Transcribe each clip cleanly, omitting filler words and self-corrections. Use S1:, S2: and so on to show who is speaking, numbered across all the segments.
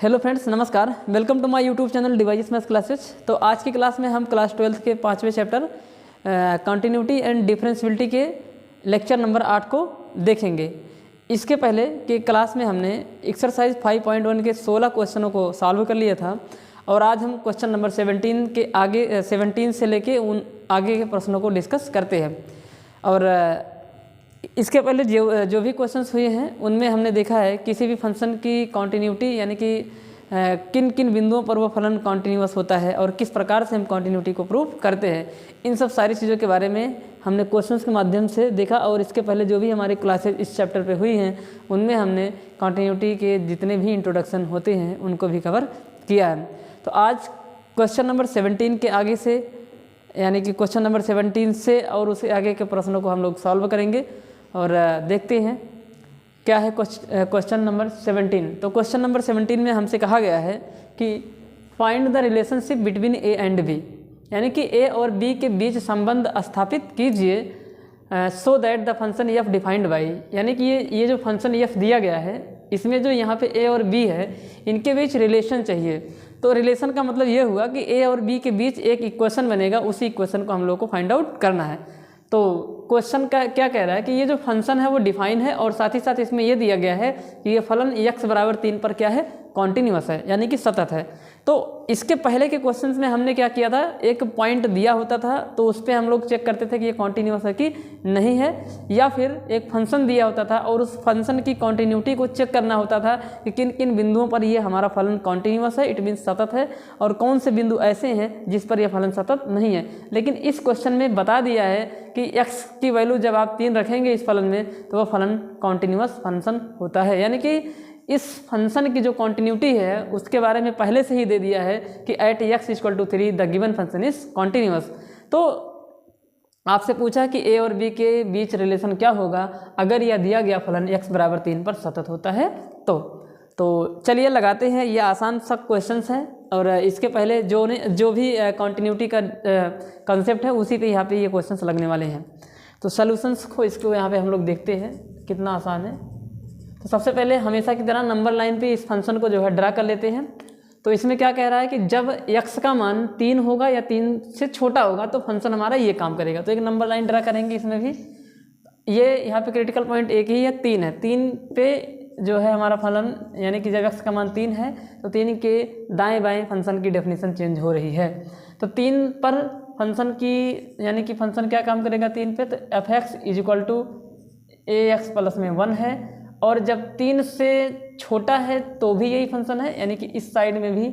S1: Hello friends, नमस्कार। Welcome to my YouTube channel device maths classes. तो आज की क्लास में हम क्लास 12 के 5वें चैप्टर कंटिन्यूटी एंड डिफरेंशियबिलिटी के लेक्चर नंबर 8 को देखेंगे। इसके पहले कि क्लास में हमने एक्सरसाइज 5.1 के 16 क्वेश्चनों को सॉल्व कर लिया था और आज हम क्वेश्चन नंबर 17 के आगे 17 से लेके उन आगे के प्रश्नों को डिस्कस करते हैं। और इसके पहले जो भी क्वेश्चंस हुए हैं उनमें हमने देखा है किसी भी फंक्शन की कॉन्टिन्यूटी यानी कि किन किन बिंदुओं पर वो फलन कॉन्टिन्यूअस होता है और किस प्रकार से हम कॉन्टिन्यूटी को प्रूव करते हैं। इन सब सारी चीज़ों के बारे में हमने क्वेश्चंस के माध्यम से देखा और इसके पहले जो भी हमारी क्लासेज इस चैप्टर पे हुई हैं उनमें हमने कॉन्टिन्यूटी के जितने भी इंट्रोडक्शन होते हैं उनको भी कवर किया है। तो आज क्वेश्चन नंबर 17 के आगे से यानी कि क्वेश्चन नंबर 17 से और उससे आगे के प्रश्नों को हम लोग सॉल्व करेंगे और देखते हैं क्या है क्वेश्चन नंबर 17। तो क्वेश्चन नंबर 17 में हमसे कहा गया है कि find the relationship between a and b, यानी कि ए और बी के बीच संबंध स्थापित कीजिए सो that the function F defined by, यानी कि ये जो फंक्शन एफ दिया गया है इसमें जो यहाँ पे ए और बी है इनके बीच रिलेशन चाहिए। तो रिलेशन का मतलब ये हुआ कि ए और बी के बीच एक इक्वेशन बनेगा, उसी इक्वेशन को हम लोग को फाइंड आउट करना है। तो क्वेश्चन का क्या कह रहा है कि ये जो फंक्शन है वो डिफाइन है और साथ ही साथ इसमें ये दिया गया है कि ये फलन x बराबर 3 पर क्या है, कॉन्टिन्यूअस है यानी कि सतत है। तो इसके पहले के क्वेश्चंस में हमने क्या किया था, एक पॉइंट दिया होता था तो उस पर हम लोग चेक करते थे कि ये कॉन्टिन्यूअस है कि नहीं है, या फिर एक फंक्शन दिया होता था और उस फंक्शन की कॉन्टिन्यूटी को चेक करना होता था कि किन किन बिंदुओं पर ये हमारा फलन कॉन्टिन्यूअस है, इट मीन्स सतत है, और कौन से बिंदु ऐसे हैं जिस पर यह फलन सतत नहीं है। लेकिन इस क्वेश्चन में बता दिया है कि x की वैल्यू जब आप 3 रखेंगे इस फलन में तो वह फलन कॉन्टिन्यूअस फंक्शन होता है, यानी कि इस फंक्शन की जो कॉन्टिन्यूटी है उसके बारे में पहले से ही दे दिया है कि at x = 3 the given function is continuous. तो आपसे पूछा कि a और b के बीच रिलेशन क्या होगा अगर यह दिया गया फलन x बराबर 3 पर सतत होता है। तो चलिए लगाते हैं, ये आसान सा क्वेश्चंस है और इसके पहले जो भी कॉन्टिन्यूटी का कंसेप्ट है उसी पे यहाँ पे ये क्वेश्चंस लगने वाले हैं। तो सॉल्यूशंस को इसको यहाँ पे हम लोग देखते हैं कितना आसान है। तो सबसे पहले हमेशा की तरह नंबर लाइन पे इस फंक्शन को जो है ड्रा कर लेते हैं। तो इसमें क्या कह रहा है कि जब x का मान 3 होगा या 3 से छोटा होगा तो फंक्शन हमारा ये काम करेगा। तो एक नंबर लाइन ड्रा करेंगे इसमें भी। ये यहाँ पे क्रिटिकल पॉइंट एक ही है, 3 है। 3 पे जो है हमारा फलन, यानी कि जब x का मान 3 है तो 3 के दाएं बाएं फंक्शन की डेफिनेशन चेंज हो रही है। तो 3 पर फंक्शन की यानी कि फंक्शन क्या काम करेगा 3 पे, तो f(x) = ax प्लस में 1 है, और जब 3 से छोटा है तो भी यही फंक्शन है, यानी कि इस साइड में भी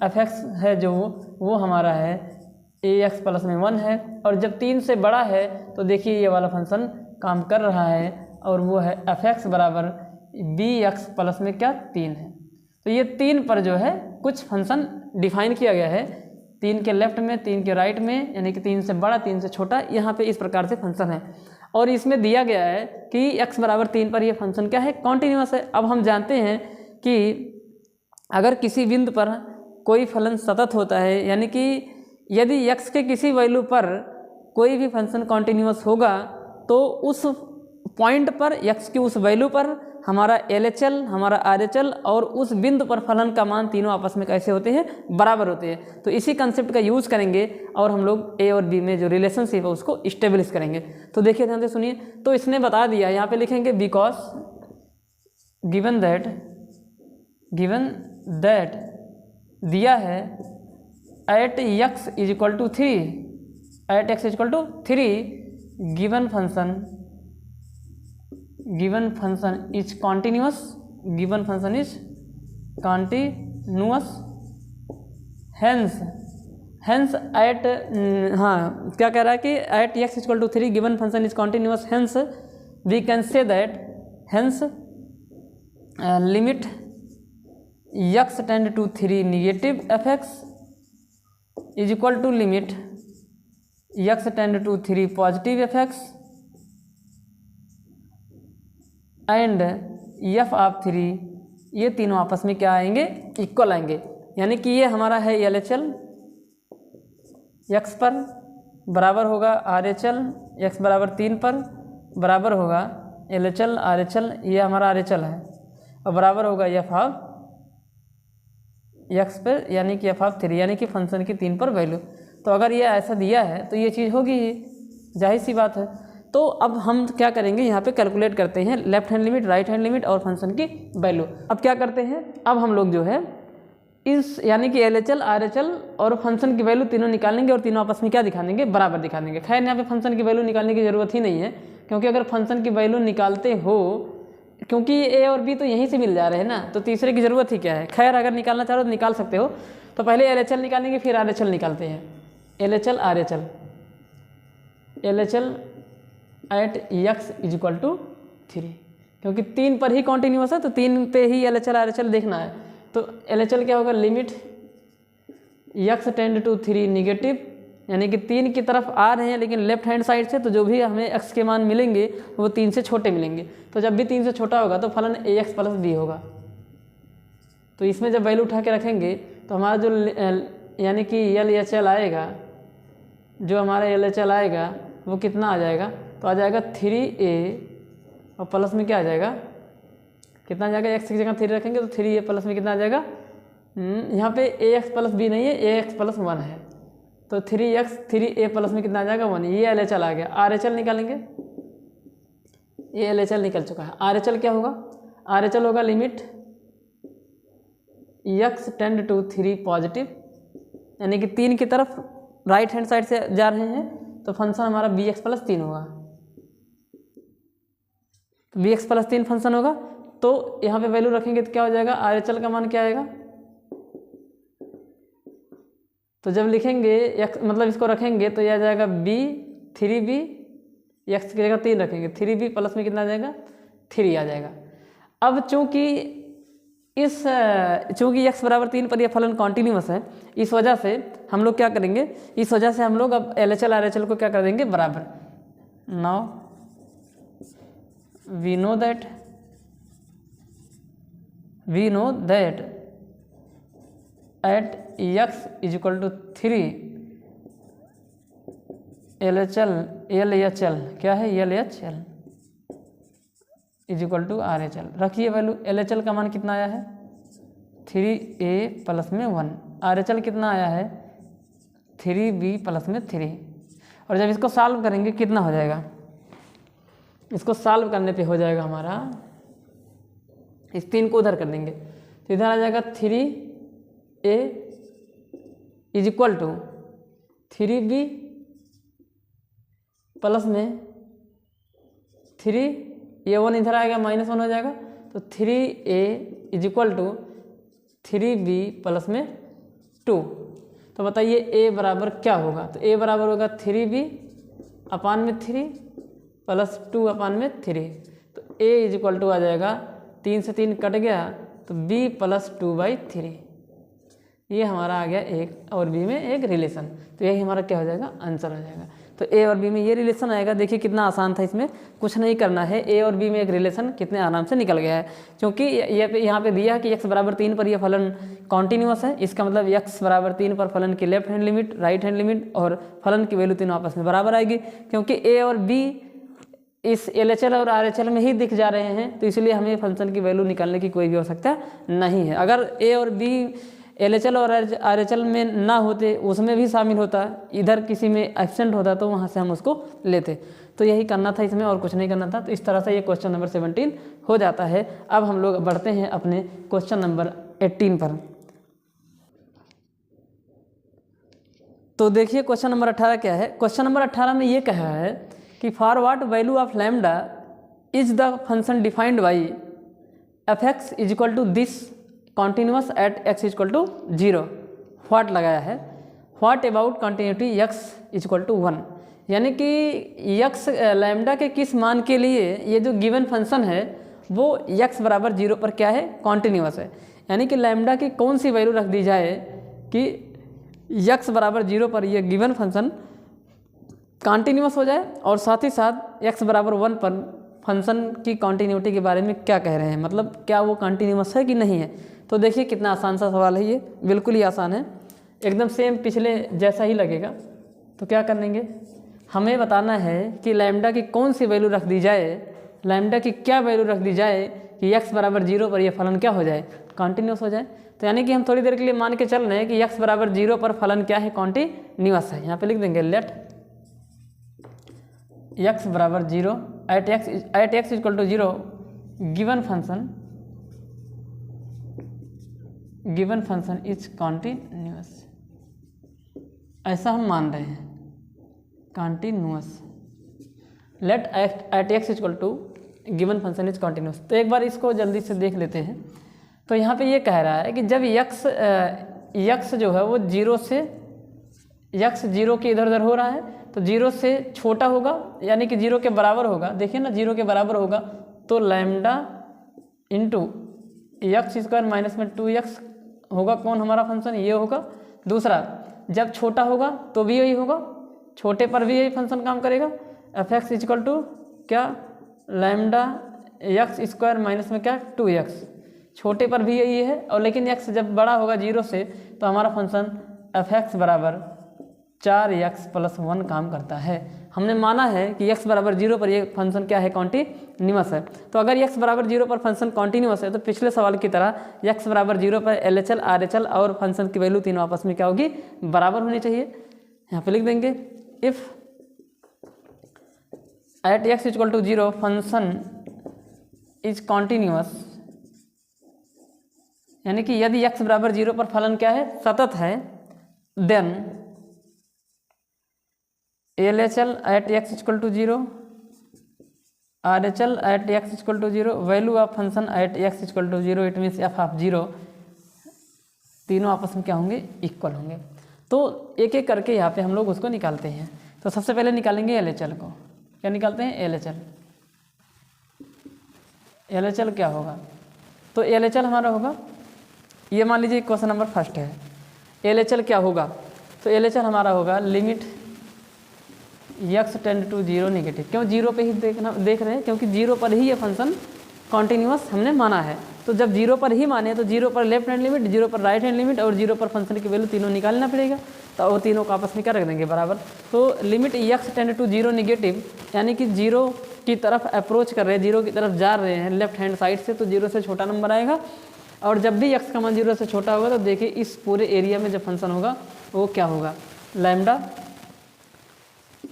S1: f(x) है जो वो हमारा है ax प्लस में 1 है, और जब 3 से बड़ा है तो देखिए ये वाला फंक्शन काम कर रहा है और वो है f(x) बराबर bx प्लस में क्या 3 है। तो ये 3 पर जो है कुछ फंक्शन डिफाइन किया गया है, 3 के लेफ्ट में 3 के राइट में, यानी कि 3 से बड़ा 3 से छोटा, यहाँ पे इस प्रकार से फंक्शन है। और इसमें दिया गया है कि x बराबर 3 पर यह फंक्शन क्या है, कॉन्टिन्यूअस है। अब हम जानते हैं कि अगर किसी बिंदु पर कोई फलन सतत होता है, यानी कि यदि x के किसी वैल्यू पर कोई भी फंक्शन कॉन्टिन्यूअस होगा तो उस पॉइंट पर x की उस वैल्यू पर हमारा LHL, हमारा RHL और उस बिंदु पर फलन का मान तीनों आपस में कैसे होते हैं, बराबर होते हैं। तो इसी कंसेप्ट का यूज़ करेंगे और हम लोग a और b में जो रिलेशनशिप है उसको इस्टेब्लिश करेंगे। तो देखिए ध्यान से सुनिए। तो इसने बता दिया, यहाँ पे लिखेंगे बिकॉज गिवन दैट दिया है at x = 3 given function is continuous, hence at, क्या कह रहा है कि at x = 3 given function is continuous, hence we can say that, hence limit x tend to 3 negative f(x) = limit x tend to 3 positive f(x) and f(3), ये तीनों आपस में क्या आएंगे, इक्वल आएंगे। यानी कि ये हमारा है LHL x पर बराबर होगा RHL x बराबर 3 पर बराबर होगा LHL RHL, ये हमारा RHL है, और बराबर होगा f(x) x पर यानी कि f(3) यानी कि फंक्शन की 3 पर वैल्यू। तो अगर ये ऐसा दिया है तो ये चीज़ होगी ही, जाहिर सी बात है। तो अब हम क्या करेंगे, यहाँ पे कैलकुलेट करते हैं left hand limit, right hand limit और फंक्शन की वैल्यू। अब क्या करते हैं, अब हम लोग जो है इस यानी कि LHL RHL और फंक्शन की वैल्यू तीनों निकालेंगे और तीनों आपस में क्या दिखा देंगे, बराबर दिखा देंगे। खैर यहाँ पे फंक्शन की वैल्यू निकालने की ज़रूरत ही नहीं है, क्योंकि अगर फंक्शन की वैल्यू निकालते हो, क्योंकि A और B तो यहीं से मिल जा रहे हैं ना, तो तीसरे की ज़रूरत ही क्या है। खैर अगर निकालना चाहो तो निकाल सकते हो। तो पहले LHL निकालेंगे फिर RHL निकालते हैं। LHL RHL, LHL at x equal to 3, क्योंकि 3 पर ही कॉन्टिन्यूस है तो 3 पे ही LHL RHL देखना है। तो LHL क्या होगा, limit x tend to 3 negative, यानी कि 3 की तरफ आ रहे हैं लेकिन लेफ्ट हैंड साइड से, तो जो भी हमें x के मान मिलेंगे वो 3 से छोटे मिलेंगे। तो जब भी 3 से छोटा होगा तो फलन ax प्लस b होगा। तो इसमें जब वैल्यू उठा के रखेंगे तो हमारा जो यानी कि LHL आएगा, जो हमारा LHL आएगा वो कितना आ जाएगा, तो आ जाएगा 3a और प्लस में क्या आ जाएगा, कितना आ जाएगा, x की जगह 3 रखेंगे तो 3a प्लस में कितना आ जाएगा, यहाँ पे ax प्लस b नहीं है, ax प्लस 1 है, तो 3a प्लस में कितना आ जाएगा 1। ये LHL आ गया। RHL निकालेंगे, ये LHL निकल चुका है। RHL क्या होगा, RHL होगा limit x tend to 3 positive, यानी कि 3 की तरफ राइट हैंड साइड से जा रहे हैं, तो फंक्शन हमारा bx प्लस 3 होगा। तो bx प्लस 3 फंक्शन होगा। तो यहाँ पे वैल्यू रखेंगे तो क्या हो जाएगा, RHL का मान क्या आएगा, तो जब लिखेंगे x मतलब इसको रखेंगे तो यह आ जाएगा b 3b, x की जगह 3 रखेंगे, 3b प्लस में कितना आ जाएगा, 3 आ जाएगा। अब चूँकि x बराबर 3 पर यह फलन कॉन्टिन्यूस है, इस वजह से हम लोग क्या करेंगे, इस वजह से हम लोग अब LHL RHL को क्या कर देंगे, बराबर। Now we know that at x is equal to 3 LHL क्या है, LHL is equal to RHL। रखिए वैल्यू, LHL का मान कितना आया है 3a प्लस में 1, RHL कितना आया है 3b प्लस में 3। और जब इसको सॉल्व करेंगे कितना हो जाएगा, इसको सॉल्व करने पे हो जाएगा हमारा, इस 3 को उधर कर देंगे तो इधर आ जाएगा 3a is equal to 3b plus में 3, ये 1 इधर आएगा -1 हो जाएगा, तो 3a is equal to 3b plus में 2। तो बताइए a बराबर क्या होगा, तो a बराबर होगा 3b अपान में 3 प्लस 2 अपान में 3। तो a इज इक्वल टू आ जाएगा, 3 से 3 कट गया तो b प्लस 2/3। ये हमारा आ गया एक और b में एक रिलेशन। तो यही हमारा क्या हो जाएगा, आंसर हो जाएगा। तो a और b में ये रिलेशन आएगा। देखिए कितना आसान था, इसमें कुछ नहीं करना है, a और b में एक रिलेशन कितने आराम से निकल गया है। क्योंकि यहाँ पे दिया है कि x बराबर 3 पर यह फलन कॉन्टिन्यूस है, इसका मतलब x बराबर 3 पर फलन की left hand limit, right hand limit और फलन की वैल्यू तीनों आपस में बराबर आएगी। क्योंकि a और b इस LHL और RHL में ही दिख जा रहे हैं, तो इसलिए हमें फंक्शन की वैल्यू निकालने की कोई भी आवश्यकता नहीं है। अगर a और b LHL और RHL में ना होते, उसमें भी शामिल होता, इधर किसी में एब्सेंट होता, तो वहाँ से हम उसको लेते। तो यही करना था इसमें, और कुछ नहीं करना था। तो इस तरह से ये क्वेश्चन नंबर 17 हो जाता है। अब हम लोग बढ़ते हैं अपने क्वेश्चन नंबर 18 पर। तो देखिए क्वेश्चन नंबर 18 क्या है। क्वेश्चन नंबर 18 में ये कहा है कि for what value of lambda is the function defined by f(x) is equal to this continuous at x is equal to 0। What लगाया है, what about continuity x is equal to 1, यानी कि x lambda के किस मान के लिए ये जो गिवन फंक्शन है वो x बराबर 0 पर क्या है, कॉन्टिन्यूस है। यानी कि लैम्डा की कौन सी वैल्यू रख दी जाए कि x बराबर 0 पर यह गिवन फंक्शन कॉन्टिन्यूस हो जाए, और साथ ही साथ x बराबर 1 पर फंक्शन की कॉन्टिन्यूटी के बारे में क्या कह रहे हैं, मतलब क्या वो कॉन्टिन्यूस है कि नहीं है। तो देखिए कितना आसान सा सवाल है, ये बिल्कुल ही आसान है, एकदम सेम पिछले जैसा ही लगेगा। तो क्या करेंगे, हमें बताना है कि लैम्डा की कौन सी वैल्यू रख दी जाए, लैम्डा की क्या वैल्यू रख दी जाए कि x बराबर 0 पर यह फलन क्या हो जाए, कॉन्टिन्यूस हो जाए। तो यानी कि हम थोड़ी देर के लिए मान के चल रहे हैं कि x बराबर 0 पर फलन क्या है, कॉन्टिन्यूस है। यहाँ पे लिख देंगे लेट x बराबर 0 at x equal to 0 given function is continuous. ऐसा हम मान रहे हैं continuous. Let at x equal to given function is continuous. तो एक बार इसको जल्दी से देख लेते हैं। तो यहाँ पे ये कह रहा है कि जब x जो है वो 0 से x 0 के इधर उधर हो रहा है तो 0 से छोटा होगा, यानी कि 0 के बराबर होगा। देखिए ना 0 के बराबर होगा तो lambda into x square minus में 2x होगा। कौन हमारा फंक्शन, ये होगा। दूसरा जब छोटा होगा तो भी यही होगा, छोटे पर भी यही फंक्शन काम करेगा। एफ एक्स इक्वल टू क्या, लैम्डा एक्स स्क्वायर माइनस में क्या 2x, छोटे पर भी यही है। और लेकिन x जब बड़ा होगा 0 से तो हमारा फंक्शन एफ एक्स बराबर 4x + 1 काम करता है। हमने माना है कि x बराबर 0 पर ये फंक्शन क्या है, कॉन्टिन्यूस है। तो अगर x बराबर 0 पर फंक्शन कॉन्टिन्यूस है तो पिछले सवाल की तरह x बराबर 0 पर LHL RHL और फंक्शन की वैल्यू तीनों आपस में क्या होगी, बराबर होनी चाहिए। यहाँ पे लिख देंगे if at x equal to 0 function is continuous, यानी कि यदि x बराबर 0 पर फलन क्या है, सतत है, then LHL at x equal to 0 RHL at x equal to 0 value of function at x equal to 0 it means f of 0 तीनों आपस में क्या होंगे, इक्वल होंगे। तो एक एक करके यहाँ पे हम लोग उसको निकालते हैं। तो सबसे पहले निकालेंगे LHL को। क्या निकालते हैं, LHL। LHL क्या होगा, तो LHL हमारा होगा, ये मान लीजिए क्वेश्चन नंबर फर्स्ट है। LHL क्या होगा, तो LHL हमारा होगा limit x tend to 0 negative. क्यों 0 पे ही देख रहे हैं, क्योंकि 0 पर ही ये फंक्शन कॉन्टिन्यूस हमने माना है। तो जब 0 पर ही माने तो 0 पर लेफ्ट हैंड लिमिट, 0 पर राइट हैंड लिमिट और 0 पर फंक्शन की वैल्यू तीनों निकालना पड़ेगा। तो वो तीनों को आपस में क्या रख देंगे, बराबर। तो limit x tend to 0 negative, यानी कि 0 की तरफ अप्रोच कर रहे हैं, 0 की तरफ जा रहे हैं लेफ्ट हैंड साइड से, तो 0 से छोटा नंबर आएगा। और जब भी x का मान 0 से छोटा होगा तो देखिए इस पूरे एरिया में जब फंक्शन होगा वो क्या होगा, lambda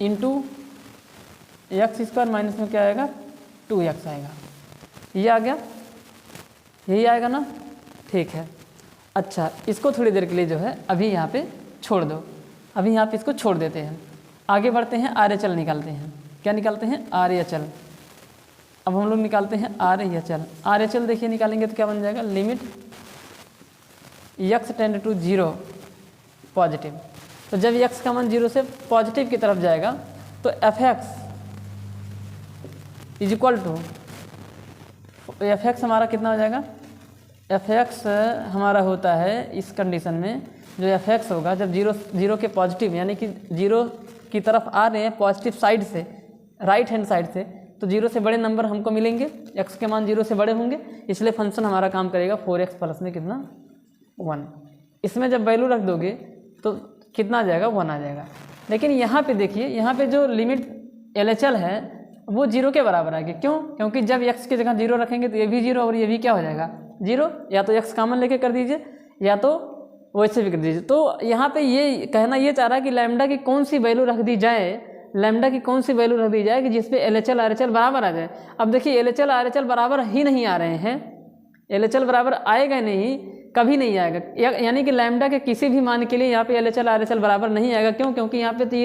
S1: into x square minus में क्या आएगा, 2x आएगा। ये आ गया, यही आएगा ना, ठीक है। अच्छा, इसको थोड़ी देर के लिए जो है अभी यहाँ पे छोड़ दो, अभी यहाँ पे इसको छोड़ देते हैं। आगे बढ़ते हैं, RHL निकालते हैं। क्या निकालते हैं, RHL। अब हम लोग निकालते हैं RHL। RHL देखिए निकालेंगे तो क्या बन जाएगा, limit x tend to 0 positive. तो जब x का मान 0 से पॉजिटिव की तरफ जाएगा तो f x is equal to, f x हमारा कितना हो जाएगा, एफ एक्स हमारा होता है इस कंडीशन में, जो एफ एक्स होगा जब 0 के पॉजिटिव, यानी कि 0 की तरफ आ रहे हैं पॉजिटिव साइड से, राइट हैंड साइड से, तो 0 से बड़े नंबर हमको मिलेंगे, x के मान 0 से बड़े होंगे, इसलिए फंक्शन हमारा काम करेगा 4x प्लस में कितना, 1। इसमें जब वैल्यू रख दोगे तो कितना आ जाएगा, 1 आ जाएगा। लेकिन यहाँ पे देखिए, यहाँ पे जो लिमिट LHL है वो 0 के बराबर आएगी। क्यों, क्योंकि जब x की जगह 0 रखेंगे तो ये भी 0 और ये भी क्या हो जाएगा, 0। या तो x कॉमन लेके कर दीजिए या तो वैसे भी कर दीजिए। तो यहाँ पे ये कहना ये चाह रहा है कि लैम्डा की कौन सी वैल्यू रख दी जाए, लैम्डा की कौन सी वैल्यू रख दी जाए कि जिसपे LHL RHL बराबर आ जाए। अब देखिए LHL RHL बराबर ही नहीं आ रहे हैं, LHL बराबर आएगा नहीं, कभी नहीं आएगा। यानी कि लैम्डा के किसी भी मान के लिए यहाँ पे LHL RHL बराबर नहीं आएगा। क्यों, क्योंकि यहाँ पे तो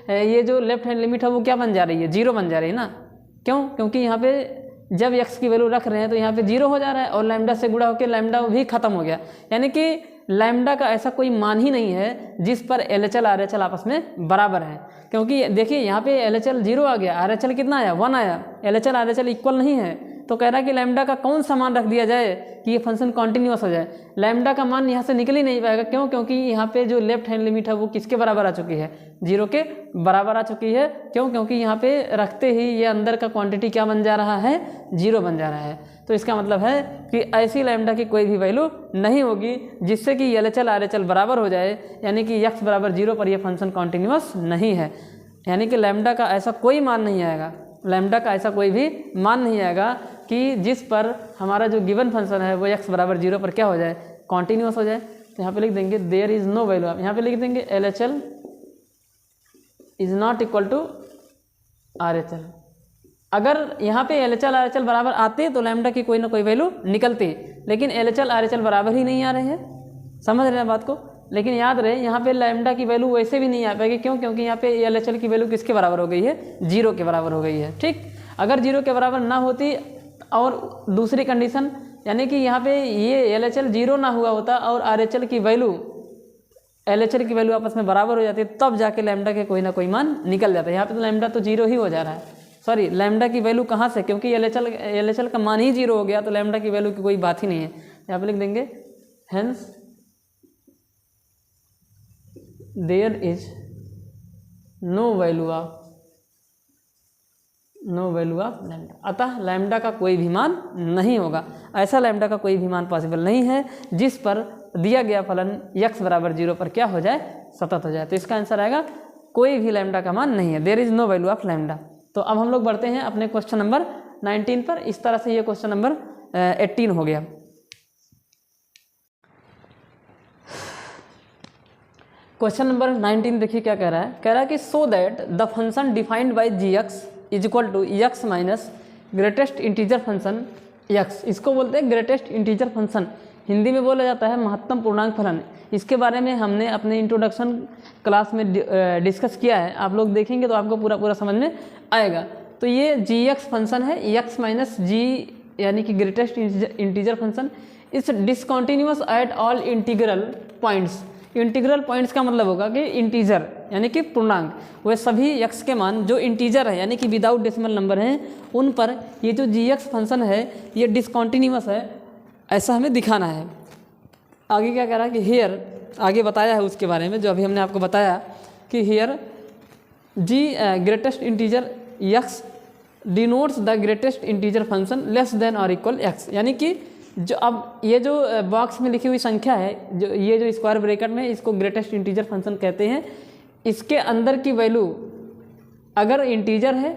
S1: ये जो लेफ्ट हैंड लिमिट है वो क्या बन जा रही है, 0 बन जा रही है ना। क्यों, क्योंकि यहाँ पे जब x की वैल्यू रख रहे हैं तो यहाँ पे 0 हो जा रहा है और लैम्डा से गुणा होकर लैम्डा भी खत्म हो गया। यानी कि लैम्डा का ऐसा कोई मान ही नहीं है जिस पर LHL RHL आपस में बराबर है। क्योंकि देखिए यहाँ पे LHL 0 आ गया, RHL कितना आया, 1 आया, LHL RHL इक्वल नहीं है। तो कह रहा है कि लैम्डा का कौन सा मान रख दिया जाए कि ये फंक्शन कॉन्टिन्यूस हो जाए। लैम्डा का मान यहाँ से निकल ही नहीं पाएगा। क्यों, क्योंकि यहाँ पे जो लेफ्ट हैंड लिमिट है वो किसके बराबर आ चुकी है, 0 के बराबर आ चुकी है। क्यों, क्योंकि यहाँ पे रखते ही ये अंदर का क्वांटिटी क्या बन जा रहा है, 0 बन जा रहा है। तो इसका मतलब है कि ऐसी लैम्डा की कोई भी वैल्यू नहीं होगी जिससे कि LHL RHL बराबर हो जाए, यानी कि x बराबर 0 पर यह फंक्शन कॉन्टिन्यूस नहीं है। यानी कि लैम्डा का ऐसा कोई मान नहीं आएगा, लैम्डा का ऐसा कोई भी मान नहीं आएगा कि जिस पर हमारा जो गिवन फंक्शन है वो x बराबर 0 पर क्या हो जाए, कॉन्टीन्यूअस हो जाए। तो यहाँ पे लिख देंगे देयर इज़ नो वैल्यू, आप यहाँ पे लिख देंगे LHL is not equal to RHL। अगर यहाँ पे LHL RHL बराबर आते तो लैम्डा की कोई ना कोई वैल्यू निकलती, लेकिन LHL RHL बराबर ही नहीं आ रहे हैं, समझ रहे हैं बात को। लेकिन याद रहे यहाँ पे लैम्डा की वैल्यू वैसे भी नहीं आ पाएगी, क्यों? क्योंकि यहाँ पे LHL की वैल्यू किसके बराबर हो गई है, 0 के बराबर हो गई है। ठीक, अगर 0 के बराबर ना होती और दूसरी कंडीशन यानी कि यहाँ पे ये LHL 0 ना हुआ होता और RHL की वैल्यू LHL की वैल्यू आपस में बराबर हो जाती, तब जाके लैम्डा के कोई ना कोई मान निकल जाता है। यहाँ पे तो लैम्डा तो 0 ही हो जा रहा है, सॉरी लैम्डा की वैल्यू कहाँ से, क्योंकि LHL का मान ही 0 हो गया तो लैम्डा की वैल्यू की कोई बात ही नहीं है। यहाँ पे लिख देंगे hence there is no value of lambda, अतः लैम्डा का कोई भी मान नहीं होगा। ऐसा लैम्डा का कोई भी मान पॉसिबल नहीं है जिस पर दिया गया फलन x बराबर 0 पर क्या हो जाए, सतत हो जाए। तो इसका आंसर आएगा कोई भी लैम्डा का मान नहीं है, there is no value of lambda. तो अब हम लोग बढ़ते हैं अपने क्वेश्चन नंबर 19 पर। इस तरह से ये क्वेश्चन नंबर 18 हो गया। क्वेश्चन नंबर 19 देखिए क्या कह रहा है, कह रहा है कि so that the function defined by gx is equal to x minus greatest integer function x, इसको बोलते हैं ग्रेटेस्ट इंटीजर फंक्शन, हिंदी में बोला जाता है महत्तम पूर्णांक फलन। इसके बारे में हमने अपने इंट्रोडक्शन क्लास में डिस्कस किया है, आप लोग देखेंगे तो आपको पूरा समझ में आएगा। तो ये gx फंक्शन है, x माइनस g यानी कि greatest integer function is discontinuous at all integral points. Integral points का मतलब होगा कि इंटीजर यानी कि पूर्णांक, वे सभी x के मान जो इंटीजर है यानी कि विदाउट डेसिमल नंबर हैं, उन पर ये जो gx फंक्शन है ये डिसकॉन्टीन्यूअस है, ऐसा हमें दिखाना है। आगे क्या कह रहा है कि हेयर, आगे बताया है उसके बारे में जो अभी हमने आपको बताया कि here g greatest integer x denotes the greatest integer function less than और इक्वल x, यानी कि जो अब ये जो बॉक्स में लिखी हुई संख्या है, जो ये जो स्क्वायर ब्रैकेट में, इसको ग्रेटेस्ट इंटीजर फंक्शन कहते हैं। इसके अंदर की वैल्यू अगर इंटीजर है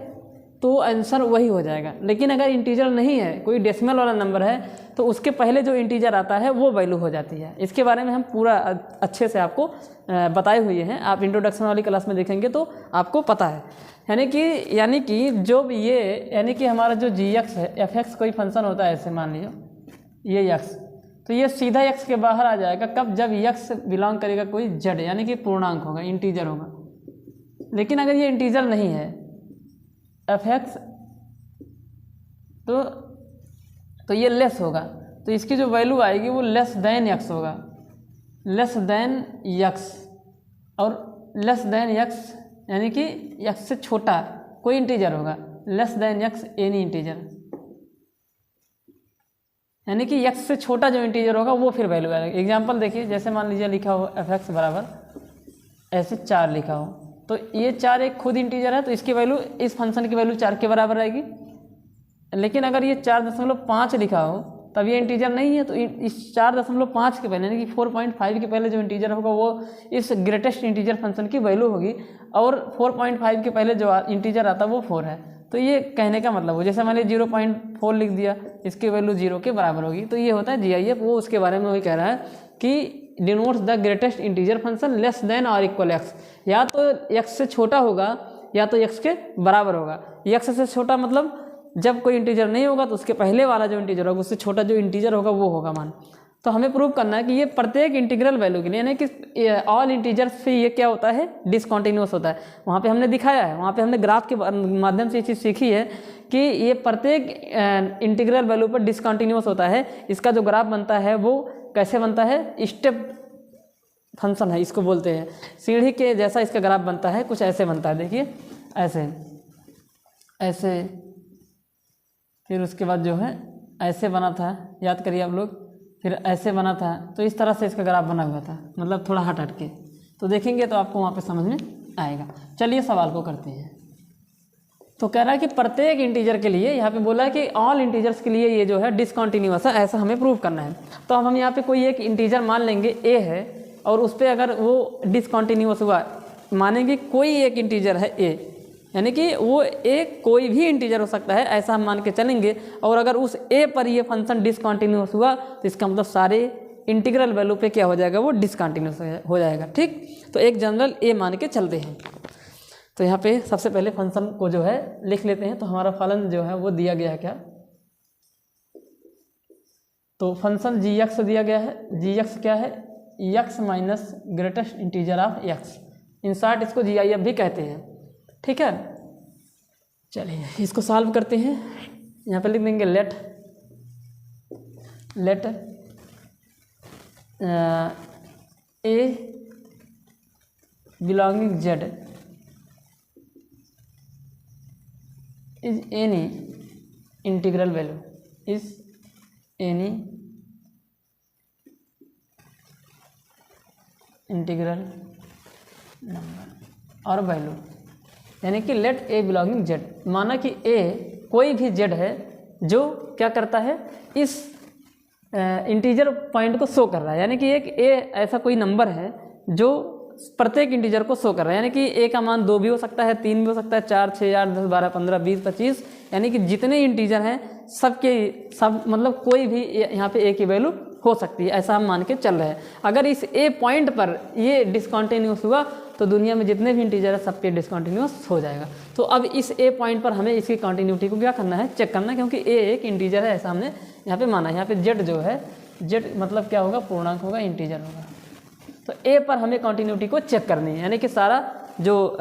S1: तो आंसर वही हो जाएगा, लेकिन अगर इंटीजर नहीं है, कोई डेसिमल वाला नंबर है, तो उसके पहले जो इंटीजर आता है वो वैल्यू हो जाती है। इसके बारे में हम पूरा अच्छे से आपको बताए हुए हैं, आप इंट्रोडक्शन वाली क्लास में देखेंगे तो आपको पता है। यानी कि जो ये यानी कि हमारा जो gx है, fx कोई फंक्शन होता है, ऐसे मान लीजिए ये x, तो ये सीधा x के बाहर आ जाएगा कब, जब x बिलोंग करेगा कोई z यानी कि पूर्णांक होगा, इंटीजर होगा। लेकिन अगर ये इंटीजर नहीं है fx तो ये लेस होगा, तो इसकी जो वैल्यू आएगी वो लेस देन x होगा, लेस देन x, और लेस देन x यानी कि x से छोटा कोई इंटीजर होगा, less than x any integer, यानी कि x से छोटा जो इंटीजर होगा वो फिर वैल्यू आएगा। एग्जांपल देखिए, जैसे मान लीजिए लिखा हो fx बराबर ऐसे 4 लिखा हो, तो ये 4 एक खुद इंटीजर है, तो इसकी वैल्यू, इस फंक्शन की वैल्यू 4 के बराबर आएगी। लेकिन अगर ये 4.5 लिखा हो तब ये इंटीजर नहीं है, तो इस 4.5 के पहले यानी कि 4.5 के पहले जो इंटीजर होगा वो इस ग्रेटेस्ट इंटीजर फंक्शन की वैल्यू होगी, और 4.5 के पहले जो इंटीजर आता है वो 4 है। तो ये कहने का मतलब हो, जैसे मैंने 0.4 लिख दिया, इसकी वैल्यू 0 के बराबर होगी, तो ये होता है GIF। वो उसके बारे में वही कह रहा है कि denotes the greatest integer function less than और इक्वल x, या तो x से छोटा होगा या तो x के बराबर होगा। x से छोटा मतलब जब कोई इंटीजर नहीं होगा तो उसके पहले वाला जो इंटीजर होगा उससे छोटा जो इंटीजर होगा वो होगा मान। तो हमें प्रूव करना है कि ये प्रत्येक इंटीग्रल वैल्यू के लिए यानी कि ऑल इंटीजर से ये क्या होता है, डिसकॉन्टीन्यूअस होता है। वहाँ पे हमने दिखाया है, वहाँ पे हमने ग्राफ के माध्यम से ये चीज़ सीखी है कि ये प्रत्येक इंटीग्रल वैल्यू पर डिसकॉन्टीन्यूअस होता है। इसका जो ग्राफ बनता है वो कैसे बनता है, स्टेप फंक्शन है इसको बोलते हैं, सीढ़ी के जैसा इसका ग्राफ बनता है, कुछ ऐसे बनता है। देखिए ऐसे ऐसे, फिर उसके बाद जो है ऐसे बना था, याद करिए आप लोग, फिर ऐसे बना था, तो इस तरह से इसका ग्राफ बना हुआ था, मतलब थोड़ा हट हट के। तो देखेंगे तो आपको वहाँ पे समझ में आएगा। चलिए सवाल को करते हैं। तो कह रहा है कि प्रत्येक इंटीजर के लिए, यहाँ पे बोला है कि ऑल इंटीजर्स के लिए ये जो है डिसकॉन्टीन्यूअस है, ऐसा हमें प्रूव करना है। तो अब हम यहाँ पे कोई एक इंटीजर मान लेंगे a है, और उस पर अगर वो डिसकॉन्टीन्यूअस हुआ, मानेंगे कोई एक इंटीजर है a, यानी कि वो ए कोई भी इंटीजर हो सकता है ऐसा हम मान के चलेंगे। और अगर उस ए पर ये फंक्शन डिसकंटिन्यूअस हुआ तो इसका मतलब सारे इंटीग्रल वैल्यू पे क्या हो जाएगा, वो डिसकंटिन्यूअस हो जाएगा। ठीक, तो एक जनरल ए मान के चलते हैं। तो यहाँ पे सबसे पहले फंक्शन को जो है लिख लेते हैं। तो हमारा फलन जो है वो दिया गया है क्या, तो फंक्शन जी एक्स दिया गया है। जी एक्स क्या है, x minus greatest integer of x, in short इसको जी आई एफ भी कहते हैं। ठीक है, चलिए इसको सॉल्व करते हैं। यहाँ पे लिख देंगे let a belonging Z is any integral value, is any integral number और वैल्यू, यानी कि लेट ए बिलोंगिंग जेड, माना कि ए कोई भी जेड है जो क्या करता है, इस इंटीजर पॉइंट को शो कर रहा है। यानी कि एक ए ऐसा कोई नंबर है जो प्रत्येक इंटीजर को शो कर रहा है। यानी कि ए का मान 2 भी हो सकता है, 3 भी हो सकता है, 4, 6, 8, 10, 12, 15, 20, 25, यानी कि जितने इंटीजर हैं सब मतलब कोई भी यहाँ पे ए की वैल्यू हो सकती है, ऐसा हम मान के चल रहे हैं। अगर इस ए पॉइंट पर ये डिसकंटिन्यूअस हुआ तो दुनिया में जितने भी इंटीजर है सब पे डिसकंटिन्यूअस हो जाएगा। तो अब इस ए पॉइंट पर हमें इसकी कंटिन्यूटी को क्या करना है, चेक करना है, क्योंकि ए एक इंटीजर है ऐसा हमने यहाँ पे माना। यहाँ पे जेड जो है, जेड मतलब क्या होगा, पूर्णांक होगा, इंटीजर होगा। तो ए पर हमें कंटिन्यूटी को चेक करनी है, यानी कि सारा जो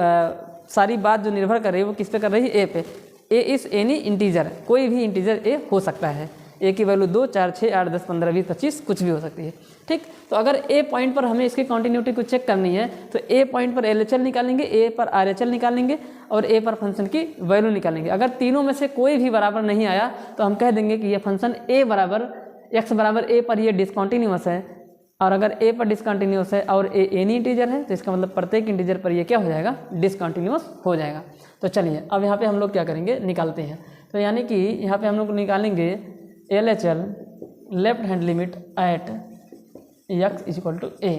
S1: सारी बात जो निर्भर कर रही है वो किस पे कर रही है, ए पे। ए इस एनी इंटीजर, कोई भी इंटीजर ए हो सकता है। ए की वैल्यू 2, 4, 6, 8, 10, 15, 20, 25 कुछ भी हो सकती है। ठीक, तो अगर ए पॉइंट पर हमें इसकी कंटिन्यूटी को चेक करनी है तो ए पॉइंट पर एलएचएल निकालेंगे, ए पर आरएचएल निकालेंगे और ए पर फंक्शन की वैल्यू निकालेंगे। अगर तीनों में से कोई भी बराबर नहीं आया तो हम कह देंगे कि ये फंक्शन ए बराबर एक्स बराबर ए पर ये डिसकंटिन्यूअस है। और अगर ए पर डिसकंटिन्यूअस है और ए एनी इंटीजर है तो इसका मतलब प्रत्येक इंटीजर पर ये क्या हो जाएगा, डिसकंटिन्यूअस हो जाएगा। तो चलिए अब यहाँ पे हम लोग क्या करेंगे, निकालते हैं। तो यानी कि यहाँ पे हम लोग निकालेंगे LHL left hand limit at x equal to A,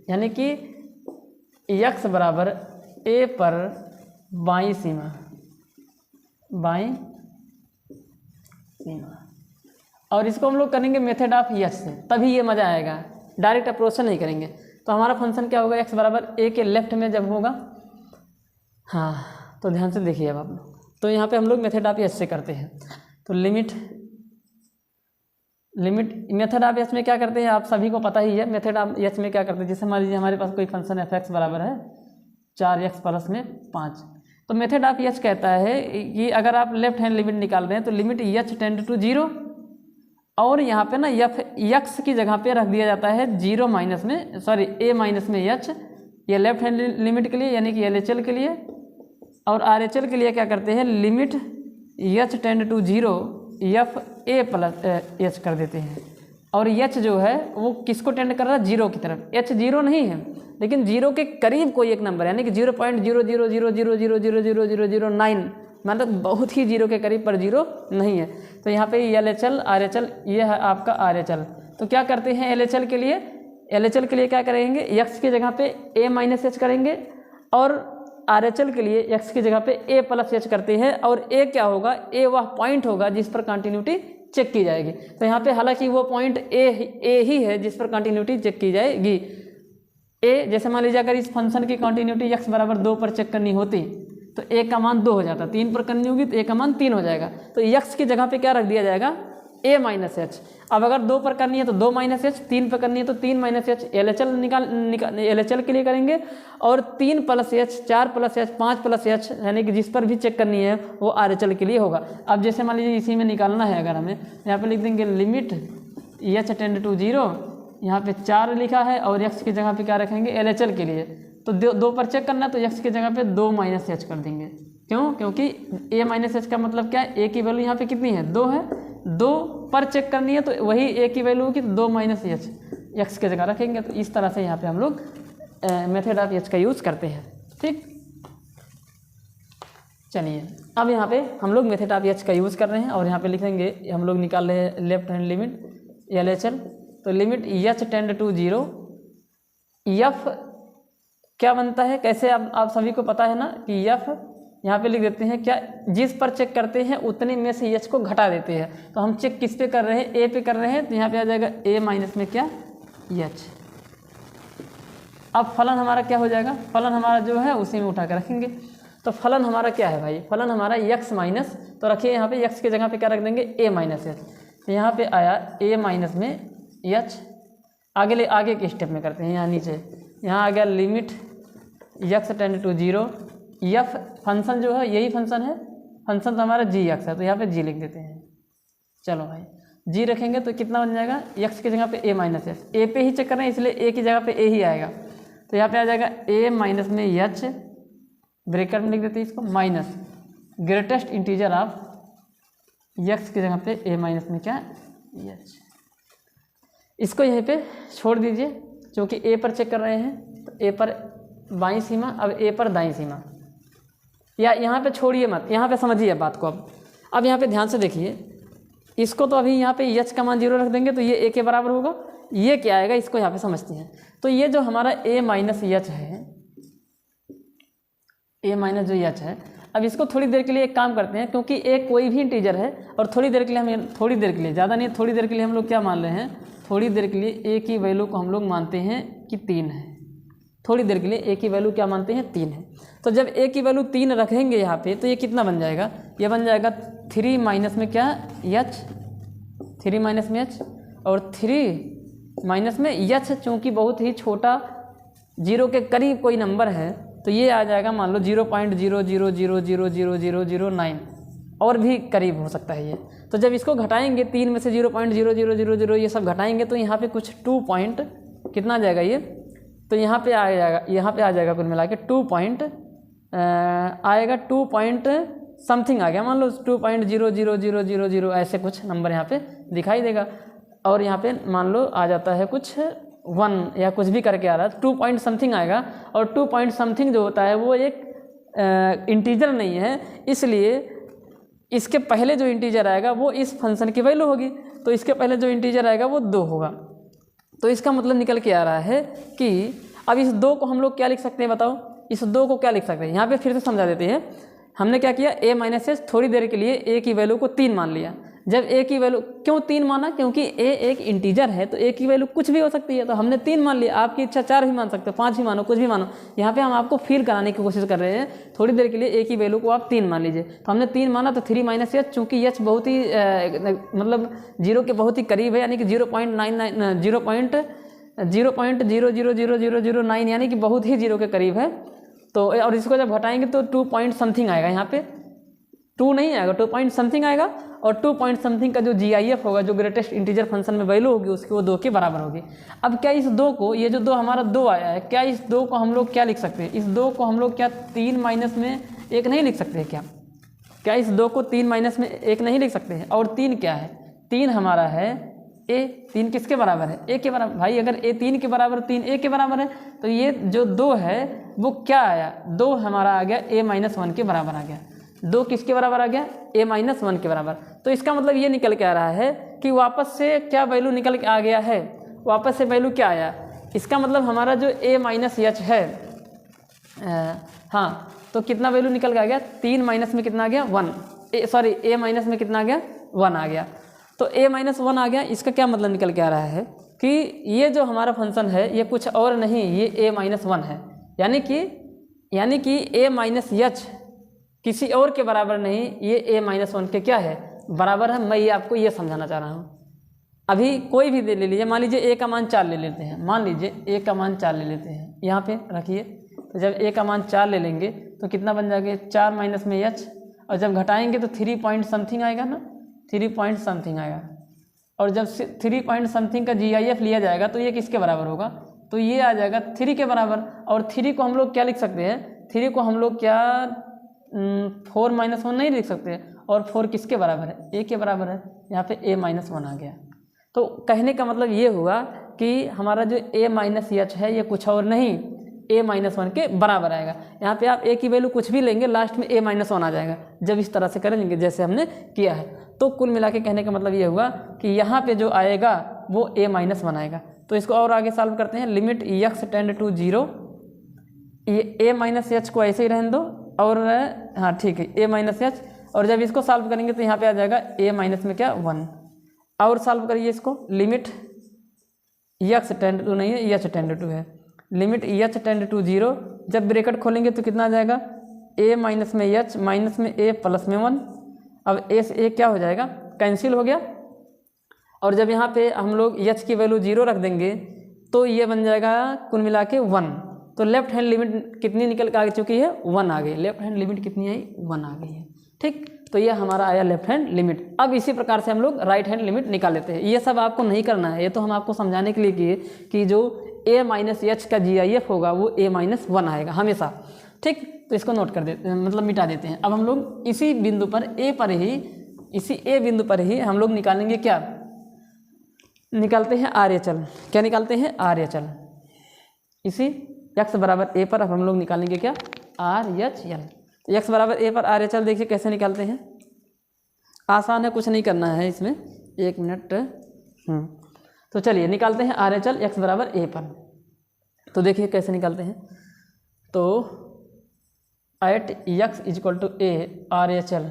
S1: यानी कि x बराबर ए पर बाईं सीमा, बाईं सीमा। और इसको हम लोग करेंगे मेथड ऑफ यच से, तभी ये मज़ा आएगा, डायरेक्ट अप्रोच से नहीं करेंगे। तो हमारा फंक्शन क्या होगा, x बराबर ए के लेफ्ट में जब होगा, हाँ तो ध्यान से देखिए अब आप लोग। तो यहाँ पे हम लोग मेथड ऑफ यच से करते हैं। तो लिमिट मेथड ऑफ एच में क्या करते हैं, आप सभी को पता ही है। मेथड ऑफ एच में क्या करते हैं, जैसे मान लीजिए हमारे पास कोई फंक्शन एफ एक्स बराबर है 4x प्लस में 5। तो मेथड ऑफ एच कहता है कि अगर आप लेफ्ट हैंड लिमिट निकाल रहे हैं तो लिमिट एच टेंड टू 0 और यहाँ पे ना एफ एक्स की जगह पे रख दिया जाता है 0 माइनस में, सॉरी ए माइनस में एच, ये लेफ्ट हैंड लिमिट के लिए यानी कि LHL के लिए। और RHL के लिए क्या करते हैं, limit h tend to 0 f a plus h कर देते हैं। और एच जो है वो किसको टेंड कर रहा है, 0 की तरफ। एच 0 नहीं है लेकिन 0 के करीब कोई एक नंबर, यानी कि 0.000000009, मतलब बहुत ही 0 के करीब पर 0 नहीं है। तो यहाँ पे LHL RHL ये है आपका RHL। तो क्या करते हैं LHL के लिए क्या करेंगे, x की जगह पे a माइनस एच करेंगे और RHL के लिए x की जगह पे a प्लस एच करते हैं। और a क्या होगा, a वह पॉइंट होगा जिस पर कंटिन्यूटी चेक की जाएगी। तो यहाँ पे हालांकि वो पॉइंट a ही है जिस पर कंटिन्यूटी चेक की जाएगी। a जैसे मान लीजिए अगर इस फंक्शन की कंटिन्यूटी x बराबर 2 पर चेक करनी होती तो a का मान 2 हो जाता, 3 पर करनी होगी तो a का मान 3 हो जाएगा। तो x की जगह पे क्या रख दिया जाएगा, a माइनस एच। अब अगर 2 पर करनी है तो 2 माइनस एच, 3 पर करनी है तो 3 माइनस एच। LHL के लिए करेंगे और 3 plus H, 4 plus H, 5 plus h, यानी कि जिस पर भी चेक करनी है वो RHL के लिए होगा। अब जैसे मान लीजिए इसी में निकालना है, अगर हमें यहाँ पे लिख देंगे लिमिट एच टेंड टू 0, यहाँ पे 4 लिखा है और x की जगह पे क्या रखेंगे, LHL के लिए। तो 2 पर चेक करना है तो x की जगह पे 2 माइनस एच कर देंगे। क्यों, क्योंकि a माइनस एच का मतलब क्या है, a की वैल्यू यहाँ पे कितनी है, 2 है। 2 पर चेक करनी है तो वही a की वैल्यू होगी, 2 माइनस एच x की जगह रखेंगे। तो इस तरह से यहाँ पे हम लोग मेथड ऑफ एच का यूज़ करते हैं। ठीक, चलिए अब यहाँ पे हम लोग मेथड ऑफ एच का यूज़ कर रहे हैं और यहाँ पे लिखेंगे, हम लोग निकाल रहे हैं लेफ्ट हैंड लिमिट LHL। तो limit h tend to 0 f क्या बनता है, कैसे आप सभी को पता है ना कि एफ यहाँ पे लिख देते हैं क्या, जिस पर चेक करते हैं उतने में से एच को घटा देते हैं। तो हम चेक किस पे कर रहे हैं, ए पे कर रहे हैं, तो यहाँ पे आ जाएगा ए माइनस में क्या, एच। अब फलन हमारा क्या हो जाएगा, फलन हमारा जो है उसी में उठा कर रखेंगे। तो फलन हमारा क्या है भाई, फलन हमारा एक्स माइनस, तो रखिए यहाँ पे एक्स की जगह पे क्या रख देंगे, ए माइनस एच। तो यहाँ पे आया ए माइनस में एच। आगे के स्टेप में करते हैं, यहाँ नीचे यहाँ आ गया limit x tend to 0, f function जो है यही फंक्शन है, फंक्शन तो हमारा जी एक्स है, तो यहाँ पे जी लिख देते हैं। चलो भाई जी रखेंगे तो कितना बन जाएगा, एक्स की जगह पे ए माइनस एच, ए पे ही चेक कर रहे हैं इसलिए ए की जगह पे ए ही आएगा। तो यहाँ पे आ जाएगा ए माइनस में एच, ब्रेकर में लिख देते हैं इसको, minus greatest integer of x की जगह पे ए माइनस में क्या, एच। इसको यहीं पे छोड़ दीजिए क्योंकि ए पर चेक कर रहे हैं, तो ए पर बाईं सीमा, अब ए पर दाईं सीमा, या यहाँ पे छोड़िए मत, यहाँ पे समझिए बात को। अब यहाँ पे ध्यान से देखिए, इसको तो अभी यहाँ पे एच का मान 0 रख देंगे तो ये ए के बराबर होगा, ये क्या आएगा इसको यहाँ पे समझते हैं। तो ये जो हमारा ए माइनस एच है, ए माइनस जो एच है, अब इसको थोड़ी देर के लिए एक काम करते हैं, क्योंकि ए कोई भी इंटीजर है और थोड़ी देर के लिए हम, थोड़ी देर के लिए, ज़्यादा नहीं, थोड़ी देर के लिए हम लोग क्या मान रहे हैं, थोड़ी देर के लिए ए की वैल्यू को हम लोग मानते हैं कि 3 है। थोड़ी देर के लिए ए की वैल्यू क्या मानते हैं, 3 है। तो जब ए की वैल्यू 3 रखेंगे यहाँ पे, तो ये कितना बन जाएगा, ये बन जाएगा 3 माइनस में क्या, एच, 3 माइनस में एच, और 3 माइनस में एच चूँकि बहुत ही छोटा 0 के करीब कोई नंबर है, तो ये आ जाएगा मान लो 0.00000009, और भी करीब हो सकता है ये। तो जब इसको घटाएंगे 3 में से 0.0000 ये सब घटाएंगे तो यहाँ पे कुछ 2 पॉइंट कितना आ जाएगा ये, तो यहाँ पे आ जाएगा, यहाँ पे आ जाएगा कुल मिला के 2 पॉइंट आएगा, 2 पॉइंट समथिंग आ गया, मान लो 2.00000 ऐसे कुछ नंबर यहाँ पे दिखाई देगा। और यहाँ पे मान लो आ जाता है कुछ 1 या कुछ भी करके आ रहा है, 2 पॉइंट समथिंग आएगा। और 2 पॉइंट समथिंग जो होता है वो एक इंटीजर नहीं है, इसलिए इसके पहले जो इंटीजर आएगा वो इस फंक्शन की वैल्यू होगी, तो इसके पहले जो इंटीजर आएगा वो 2 होगा। तो इसका मतलब निकल के आ रहा है कि अब इस 2 को हम लोग क्या लिख सकते हैं, बताओ इस 2 को क्या लिख सकते हैं। यहाँ पे फिर से समझा देते हैं, हमने क्या किया, ए माइनस एच, थोड़ी देर के लिए ए की वैल्यू को 3 मान लिया। जब ए की वैल्यू क्यों 3 माना, क्योंकि ए एक इंटीजर है तो ए की वैल्यू कुछ भी हो सकती है, तो हमने 3 मान लिया। आपकी इच्छा 4 भी मान सकते हो, 5 भी मानो, कुछ भी मानो। यहाँ पे हम आपको फील कराने की कोशिश कर रहे हैं, थोड़ी देर के लिए ए की वैल्यू को आप 3 मान लीजिए। तो हमने 3 माना, तो 3 माइनस एच, चूँकि एच बहुत ही मतलब 0 के बहुत ही करीब है, यानी कि 0.000009 यानी कि बहुत ही 0 के करीब है। तो और इसको जब घटाएंगे तो 2 पॉइंट समथिंग आएगा, यहाँ पे 2 नहीं आएगा, 2 पॉइंट समथिंग आएगा। और 2 पॉइंट समथिंग का जो GIF होगा, जो ग्रेटेस्ट इंटीजर फंक्शन में वैल्यू होगी, उसकी वो 2 के बराबर होगी। अब क्या इस 2 को, ये जो 2 हमारा 2 आया है, क्या इस 2 को हम लोग क्या लिख सकते हैं, इस 2 को हम लोग क्या 3 माइनस में 1 नहीं लिख सकते हैं क्या इस 2 को 3 माइनस में 1 नहीं लिख सकते हैं। और 3 क्या है, 3 हमारा है ए, 3 किसके बराबर है, ए के बराबर। भाई अगर ए 3 के बराबर, 3 ए के बराबर है, तो ये जो 2 है वो क्या आया, 2 हमारा आ गया ए माइनस 1 के बराबर आ गया। 2 किसके बराबर आ गया, ए माइनस 1 के बराबर। तो इसका मतलब ये निकल के आ रहा है कि वापस से क्या वैल्यू निकल के आ गया है, वापस से वैल्यू क्या आया। इसका मतलब हमारा जो ए माइनस एच है, हाँ, तो कितना वैल्यू निकल के आ गया, 3 माइनस में कितना आ गया, 1, सॉरी ए माइनस में कितना आ गया, 1 आ गया। तो ए माइनस 1 आ गया। इसका क्या मतलब निकल के आ रहा है कि ये जो हमारा फंक्शन है ये कुछ और नहीं, ये ए माइनस 1 है, यानी कि ए माइनस एच किसी और के बराबर नहीं, ये ए माइनस 1 के क्या है, बराबर है। मैं ये आपको ये समझाना चाह रहा हूँ। अभी कोई भी दे ले लीजिए, मान लीजिए ए का मान 4 ले लेते हैं, मान लीजिए ए का मान 4 ले लेते हैं, यहाँ पे रखिए। तो जब ए का मान 4 ले लेंगे तो कितना बन जाएगा, 4 माइनस में एच, और जब घटाएंगे तो 3 पॉइंट समथिंग आएगा ना, 3 पॉइंट समथिंग आएगा। और जब 3 पॉइंट समथिंग का GIF लिया जाएगा तो ये किसके बराबर होगा, तो ये आ जाएगा 3 के बराबर। और 3 को हम लोग क्या लिख सकते हैं, 3 को हम लोग क्या 4 माइनस 1 नहीं लिख सकते। और 4 किसके बराबर है, ए के बराबर है, यहाँ पे ए माइनस 1 आ गया। तो कहने का मतलब ये हुआ कि हमारा जो ए माइनस एच है ये कुछ और नहीं, ए माइनस 1 के बराबर आएगा। यहाँ पे आप ए की वैल्यू कुछ भी लेंगे, लास्ट में ए माइनस 1 आ जाएगा, जब इस तरह से करेंगे जैसे हमने किया है। तो कुल मिला के कहने का मतलब ये हुआ कि यहाँ पे जो आएगा वो ए माइनस 1 आएगा। तो इसको और आगे सॉल्व करते हैं। लिमिट एक्स टेंड टू 0, ये ए माइनस एच को ऐसे ही रहने दो, और हाँ ठीक है a माइनस एच, और जब इसको सॉल्व करेंगे तो यहाँ पे आ जाएगा a माइनस में क्या 1, और सॉल्व करिए इसको, लिमिट x टेंड टू नहीं है h टेंड टू है, लिमिट h टेंड टू 0, जब ब्रैकेट खोलेंगे तो कितना आ जाएगा a माइनस में h माइनस में a प्लस में 1, अब a से a क्या हो जाएगा कैंसिल हो गया, और जब यहाँ पे हम लोग h की वैल्यू 0 रख देंगे तो ये बन जाएगा कुल मिला के 1, तो लेफ्ट हैंड लिमिट कितनी निकल के आ चुकी है 1 आ गई, लेफ्ट हैंड लिमिट कितनी आई 1 आ गई है। ठीक, तो ये हमारा आया लेफ्ट हैंड लिमिट। अब इसी प्रकार से हम लोग राइट हैंड लिमिट निकाल लेते हैं। ये सब आपको नहीं करना है, ये तो हम आपको समझाने के लिए किए कि जो a माइनस एच का GIF होगा वो a माइनस 1 आएगा हमेशा। ठीक, तो इसको नोट कर देते हैं, मतलब मिटा देते हैं। अब हम लोग इसी बिंदु पर इसी a बिंदु पर ही हम लोग निकालेंगे क्या, निकालते हैं RHL। क्या निकालते हैं RHL, इसी x बराबर a पर अब हम लोग निकालेंगे क्या RHL। x बराबर a पर RHL देखिए कैसे निकालते हैं, आसान है, कुछ नहीं करना है इसमें, 1 मिनट। तो चलिए निकालते हैं RHL x बराबर a पर। तो देखिए कैसे निकालते हैं, तो at x equal to a RHL,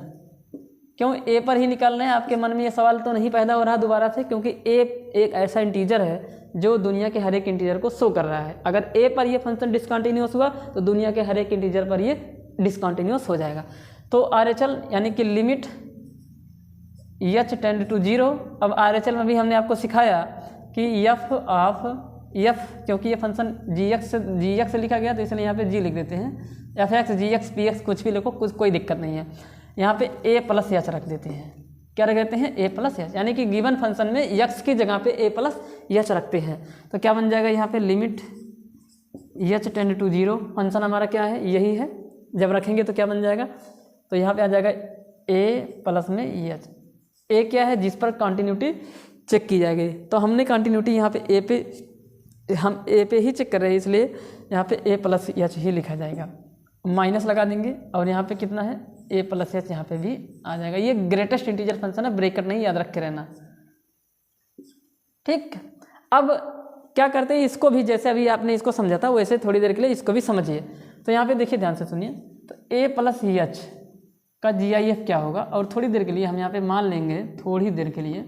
S1: क्यों a पर ही निकालना है, आपके मन में ये सवाल तो नहीं पैदा हो रहा दोबारा से, क्योंकि a एक ऐसा इंटीजर है जो दुनिया के हर एक इंटीजर को शो कर रहा है। अगर a पर ये फंक्शन डिसकंटिन्यूअस हुआ तो दुनिया के हर एक इंटीजर पर ये डिसकंटिन्यूअस हो जाएगा। तो RHL यानी कि लिमिट h टेंड टू 0। अब RHL में भी हमने आपको सिखाया कि f ऑफ f, क्योंकि ये फंक्शन gx से लिखा गया तो इसलिए यहाँ पे g लिख देते हैं, fx gx px कुछ भी लिखो, कोई दिक्कत नहीं है। यहाँ पे a प्लस एच रख देते हैं, क्या रख देते हैं a प्लस एच, यानी कि गिवन फंक्शन में x की जगह पे a प्लस एच रखते हैं। तो क्या बन जाएगा यहाँ पे limit h tend to 0, function हमारा क्या है यही है, जब रखेंगे तो क्या बन जाएगा, तो यहाँ पे आ जाएगा a प्लस में एच। a क्या है जिस पर कंटिन्यूटी चेक की जाएगी, तो हमने कंटिन्यूटी यहाँ पे हम a पे ही चेक कर रहे हैं, इसलिए यहाँ पे a प्लस एच ही लिखा जाएगा, माइनस लगा देंगे, और यहाँ पे कितना है a प्लस एच यहाँ पे भी आ जाएगा। ये ग्रेटेस्ट इंटीजर फंक्शन है, ब्रैकेट नहीं याद रख के रहना। ठीक, अब क्या करते हैं, इसको भी जैसे अभी आपने इसको समझा था वैसे थोड़ी देर के लिए इसको भी समझिए। तो यहाँ पे देखिए ध्यान से सुनिए, तो a प्लस एच का GIF क्या होगा, और थोड़ी देर के लिए हम यहाँ पे मान लेंगे, थोड़ी देर के लिए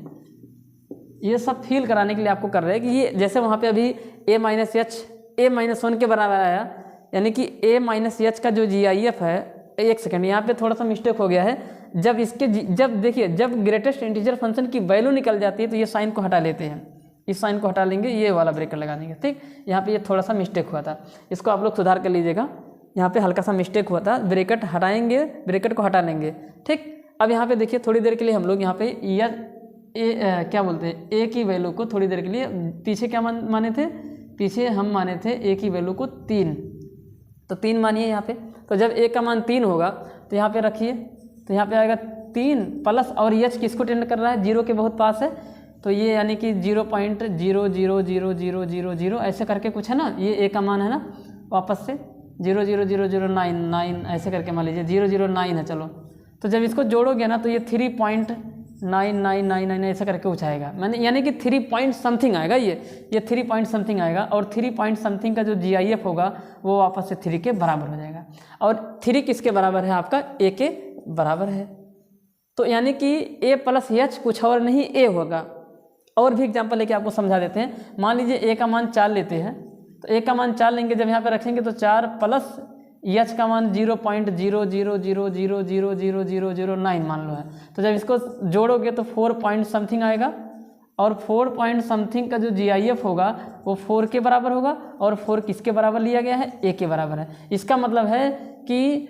S1: ये सब फील कराने के लिए आपको कर रहे हैं कि ये जैसे वहाँ पे अभी a minus H a minus 1 के बराबर आया, यानी कि a माइनस एच का जो GIF है, एक सेकेंड यहाँ पे थोड़ा सा मिस्टेक हो गया है, जब देखिए जब ग्रेटेस्ट इंटीजर फंक्शन की वैल्यू निकल जाती है तो ये साइन को हटा लेते हैं, इस साइन को हटा लेंगे, ये वाला ब्रेकेट लगा देंगे। ठीक, यहाँ पे ये थोड़ा सा मिस्टेक हुआ था, इसको आप लोग सुधार कर लीजिएगा, यहाँ पे हल्का सा मिस्टेक हुआ था, ब्रैकेट हटाएंगे, ब्रैकेट को हटा लेंगे। ठीक, अब यहाँ पे देखिए थोड़ी देर के लिए हम लोग यहाँ पे क्या बोलते हैं a की वैल्यू को थोड़ी देर के लिए, पीछे क्या माने थे, पीछे हम माने थे a की वैल्यू को 3, तो 3 मानिए यहाँ पे। तो जब a का मान 3 होगा तो यहाँ पे रखिए, तो यहाँ पे आएगा 3 प्लस, और h किसको टेंड कर रहा है, 0 के बहुत पास है, तो ये यानी कि 0.000000 ऐसे करके कुछ है ना, ये a का मान है ना, वापस से 0.00099 ऐसे करके मान लीजिए 009 है, चलो। तो जब इसको जोड़ोगे ना तो ये 3.9999 ऐसा करके कुछ आएगा, मैंने यानी कि 3 पॉइंट समथिंग आएगा, ये 3 पॉइंट समथिंग आएगा, और 3 पॉइंट समथिंग का जो GIF होगा वो वापस से 3 के बराबर हो जाएगा। और 3 किसके बराबर है, आपका a के बराबर है। तो यानी कि a प्लस एच कुछ और नहीं a होगा। और भी एग्जाम्पल लेके आपको समझा देते हैं। मान लीजिए a का मान 4 लेते हैं, तो a का मान 4 लेंगे, जब यहाँ पे रखेंगे तो 4 प्लस एच का मान 0.00000009 मान लो है, तो जब इसको जोड़ोगे तो 4 पॉइंट समथिंग आएगा, और 4 पॉइंट समथिंग का जो GIF होगा वो 4 के बराबर होगा, और 4 किसके बराबर लिया गया है, a के बराबर है। इसका मतलब है कि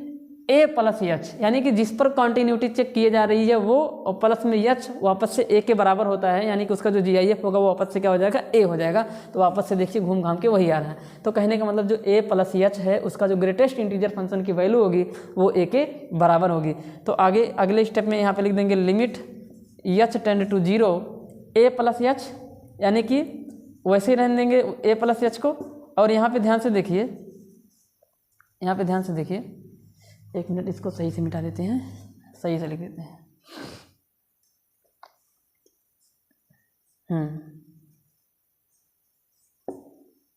S1: a प्लस एच, यानी कि जिस पर कॉन्टिन्यूटी चेक किए जा रही है वो, और प्लस में एच वापस से a के बराबर होता है, यानी कि उसका जो GIF होगा वो वापस से क्या हो जाएगा, a हो जाएगा। तो वापस से देखिए घूम घाम के वही आ रहा है। तो कहने का मतलब जो a प्लस एच है उसका जो ग्रेटेस्ट इंटीजर फंक्शन की वैल्यू होगी वो a के बराबर होगी। तो आगे अगले स्टेप में यहाँ पे लिख देंगे limit h tend to 0 a plus h, यानी कि वैसे ही रहने देंगे a प्लस एच को। और यहाँ पे ध्यान से देखिए, यहाँ पे ध्यान से देखिए, 1 मिनट इसको सही से मिटा देते हैं, सही से लिख देते हैं।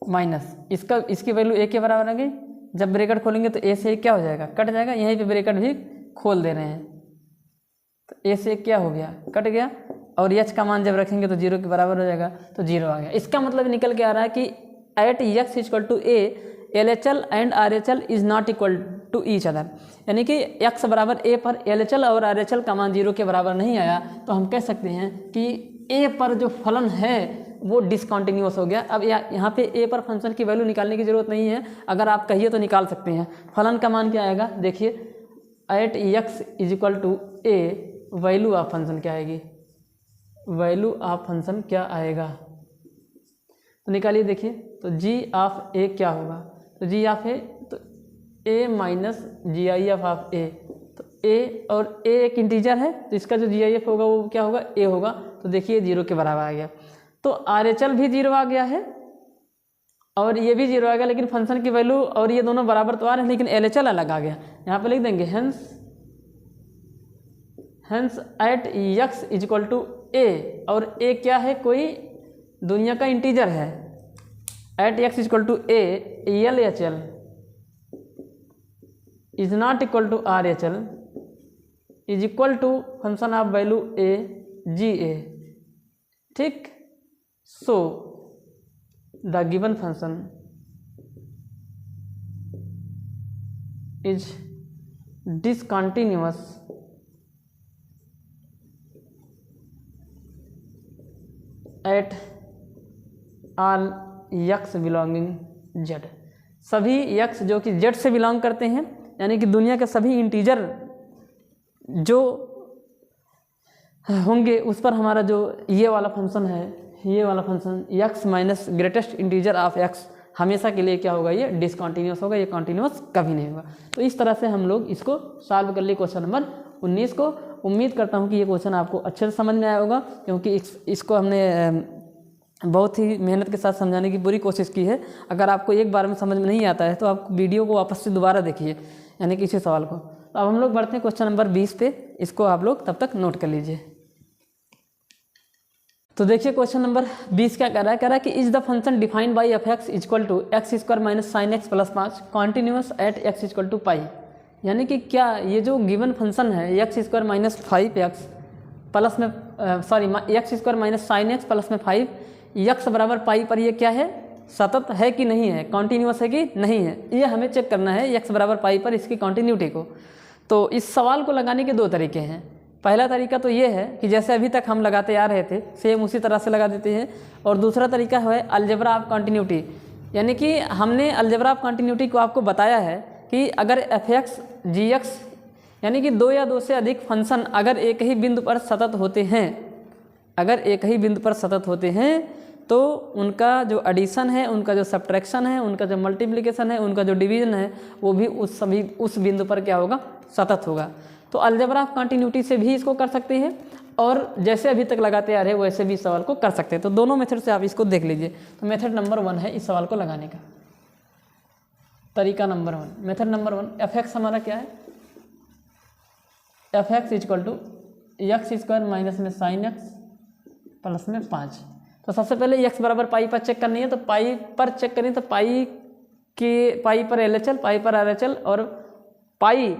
S1: माइनस इसकी वैल्यू a के बराबर आ गई, जब ब्रैकेट खोलेंगे तो ए से क्या हो जाएगा, कट जाएगा। यहीं पे ब्रैकेट भी खोल दे रहे हैं तो ए से क्या हो गया, कट गया। और एच का मान जब रखेंगे तो 0 के बराबर हो जाएगा, तो 0 आ गया। इसका मतलब निकल के आ रहा है कि at x equal to a LHL and RHL is not equal to each other, यानी कि x बराबर a पर LHL और RHL का मान 0 के बराबर नहीं आया, तो हम कह सकते हैं कि a पर जो फलन है वो डिसकंटिन्यूअस हो गया। अब यहाँ पे a पर फंक्शन की वैल्यू निकालने की ज़रूरत नहीं है, अगर आप कहिए तो निकाल सकते हैं। फलन का मान क्या आएगा, देखिए at x is equal to a, value of function क्या आएगी, वैल्यू ऑफ फंक्शन क्या आएगा, तो निकालिए देखिए। तो g ऑफ a क्या होगा, तो g ऑफ a तो a minus GIF of a, तो a और a एक इंटीजर है तो इसका जो GIF होगा वो क्या होगा, a होगा। तो देखिए 0 के बराबर आ गया। तो RHL भी 0 आ गया है और ये भी 0 आ गया, लेकिन फंक्शन की वैल्यू और ये दोनों बराबर तो आ रहे हैं, लेकिन LHL अलग आ गया। यहाँ पे लिख देंगे hence at x is equal to a, और a क्या है, कोई दुनिया का इंटीजर है। At x is equal to a LHL is not equal to RHL is equal to function of value a GA, ठीक। So the given function is discontinuous at all x belonging z, सभी x जो कि z से belong करते हैं, यानी कि दुनिया के सभी इंटीजर जो होंगे उस पर हमारा जो ये वाला फंक्शन है, ये वाला function x minus greatest integer of x हमेशा के लिए क्या होगा, ये डिसकंटिन्यूअस होगा, ये कॉन्टिन्यूअस कभी नहीं होगा। तो इस तरह से हम लोग इसको सॉल्व कर लिए क्वेश्चन नंबर 19 को। उम्मीद करता हूँ कि ये क्वेश्चन आपको अच्छे से समझ में आया होगा, क्योंकि इसको हमने बहुत ही मेहनत के साथ समझाने की पूरी कोशिश की है। अगर आपको एक बार में समझ में नहीं आता है तो आप वीडियो को वापस से दोबारा देखिए, यानी कि इसी सवाल को। तो अब हम लोग बढ़ते हैं क्वेश्चन नंबर 20 पे, इसको आप लोग तब तक नोट कर लीजिए। तो देखिए क्वेश्चन नंबर 20 क्या कह रहा है कि is the function defined by F x equal to x square minus sine x plus 5 continuous at x equal to pi, यानी कि क्या ये जो गिवन फंक्शन है X square minus 5x plus में X square minus sine x plus में 5 x बराबर पाई पर ये क्या है, सतत है कि नहीं है, कॉन्टिन्यूअस है कि नहीं है, ये हमें चेक करना है एक्स बराबर पाई पर इसकी कॉन्टिन्यूटी को। तो इस सवाल को लगाने के दो तरीके हैं। पहला तरीका तो ये है कि जैसे अभी तक हम लगाते आ रहे थे सेम उसी तरह से लगा देते हैं, और दूसरा तरीका है अलजेब्रा ऑफ कॉन्टिन्यूटी, यानी कि हमने अलजेब्रा ऑफ कॉन्टिन्यूटी को आपको बताया है कि अगर एफ एक्स जी एक्स यानी कि दो या दो से अधिक फंक्शन अगर एक ही बिंदु पर सतत होते हैं, अगर एक ही बिंदु पर सतत होते हैं तो उनका जो एडिशन है, उनका जो सब्ट्रैक्शन है, उनका जो मल्टीप्लिकेशन है, उनका जो डिवीजन है वो भी उस बिंदु पर क्या होगा, सतत होगा। तो अलजेब्रा ऑफ कंटिन्यूटी से भी इसको कर सकते हैं और जैसे अभी तक लगाते आ रहे हैं वैसे भी इस सवाल को कर सकते हैं। तो दोनों मेथड से आप इसको देख लीजिए। तो मेथड नंबर 1 है इस सवाल को लगाने का तरीका number 1। Method number 1 f x हमारा क्या है, f x equal to x square minus में साइन एक्स प्लस में 5। तो सबसे पहले एक्स बराबर पाई पर चेक करनी है, तो पाई पर चेक करें तो पाई पर LHL, पाई पर RHL और पाई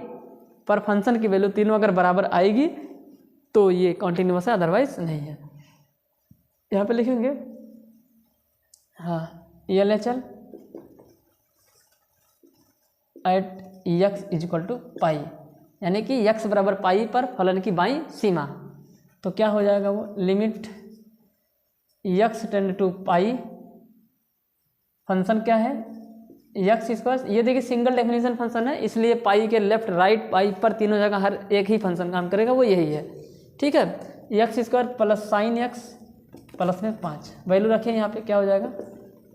S1: पर फंक्शन की वैल्यू तीनों अगर बराबर आएगी तो ये कॉन्टिन्यूअस है, अदरवाइज नहीं है। यहाँ पे लिखेंगे हाँ LHL at X is equal to pi, यानी कि एक्स बराबर पाई पर फलन की बाईं सीमा। तो क्या हो जाएगा वो, limit x tend to pi, function क्या है एक्स स्क्वायर। ये देखिए सिंगल डेफिनेशन फंक्शन है, इसलिए पाई के लेफ्ट राइट पाई पर तीनों जगह हर एक ही फंक्शन काम करेगा, वो यही है, ठीक है। X square plus sine x plus में 5 वैल्यू रखें, यहाँ पे क्या हो जाएगा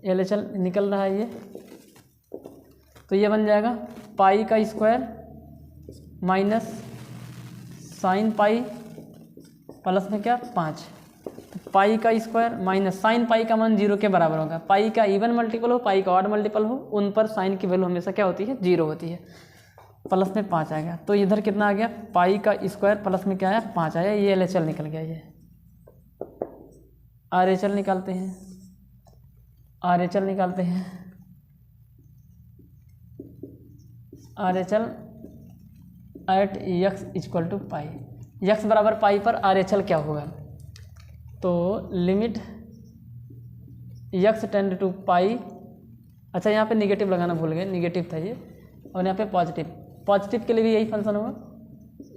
S1: LHL निकल रहा है ये, तो ये बन जाएगा पाई का square minus sine pi plus में क्या 5। तो पाई का स्क्वायर माइनस साइन पाई का मान 0 के बराबर होगा। पाई का इवन मल्टीपल हो, पाई का ऑड मल्टीपल हो, उन पर साइन की वैल्यू हमेशा क्या होती है 0 होती है। प्लस में 5 आ गया, तो इधर कितना आ गया पाई का स्क्वायर प्लस में क्या आया 5 आया, ये LHL निकल गया। ये RHL निकालते हैं, RHL निकालते हैं R H L at x equal to pi, x बराबर पाई पर आर एच एल क्या होगा, तो limit x tend to pi, अच्छा यहाँ पे निगेटिव लगाना भूल गए, निगेटिव था ये, और यहाँ पे पॉजिटिव, पॉजिटिव के लिए भी यही फंक्शन होगा,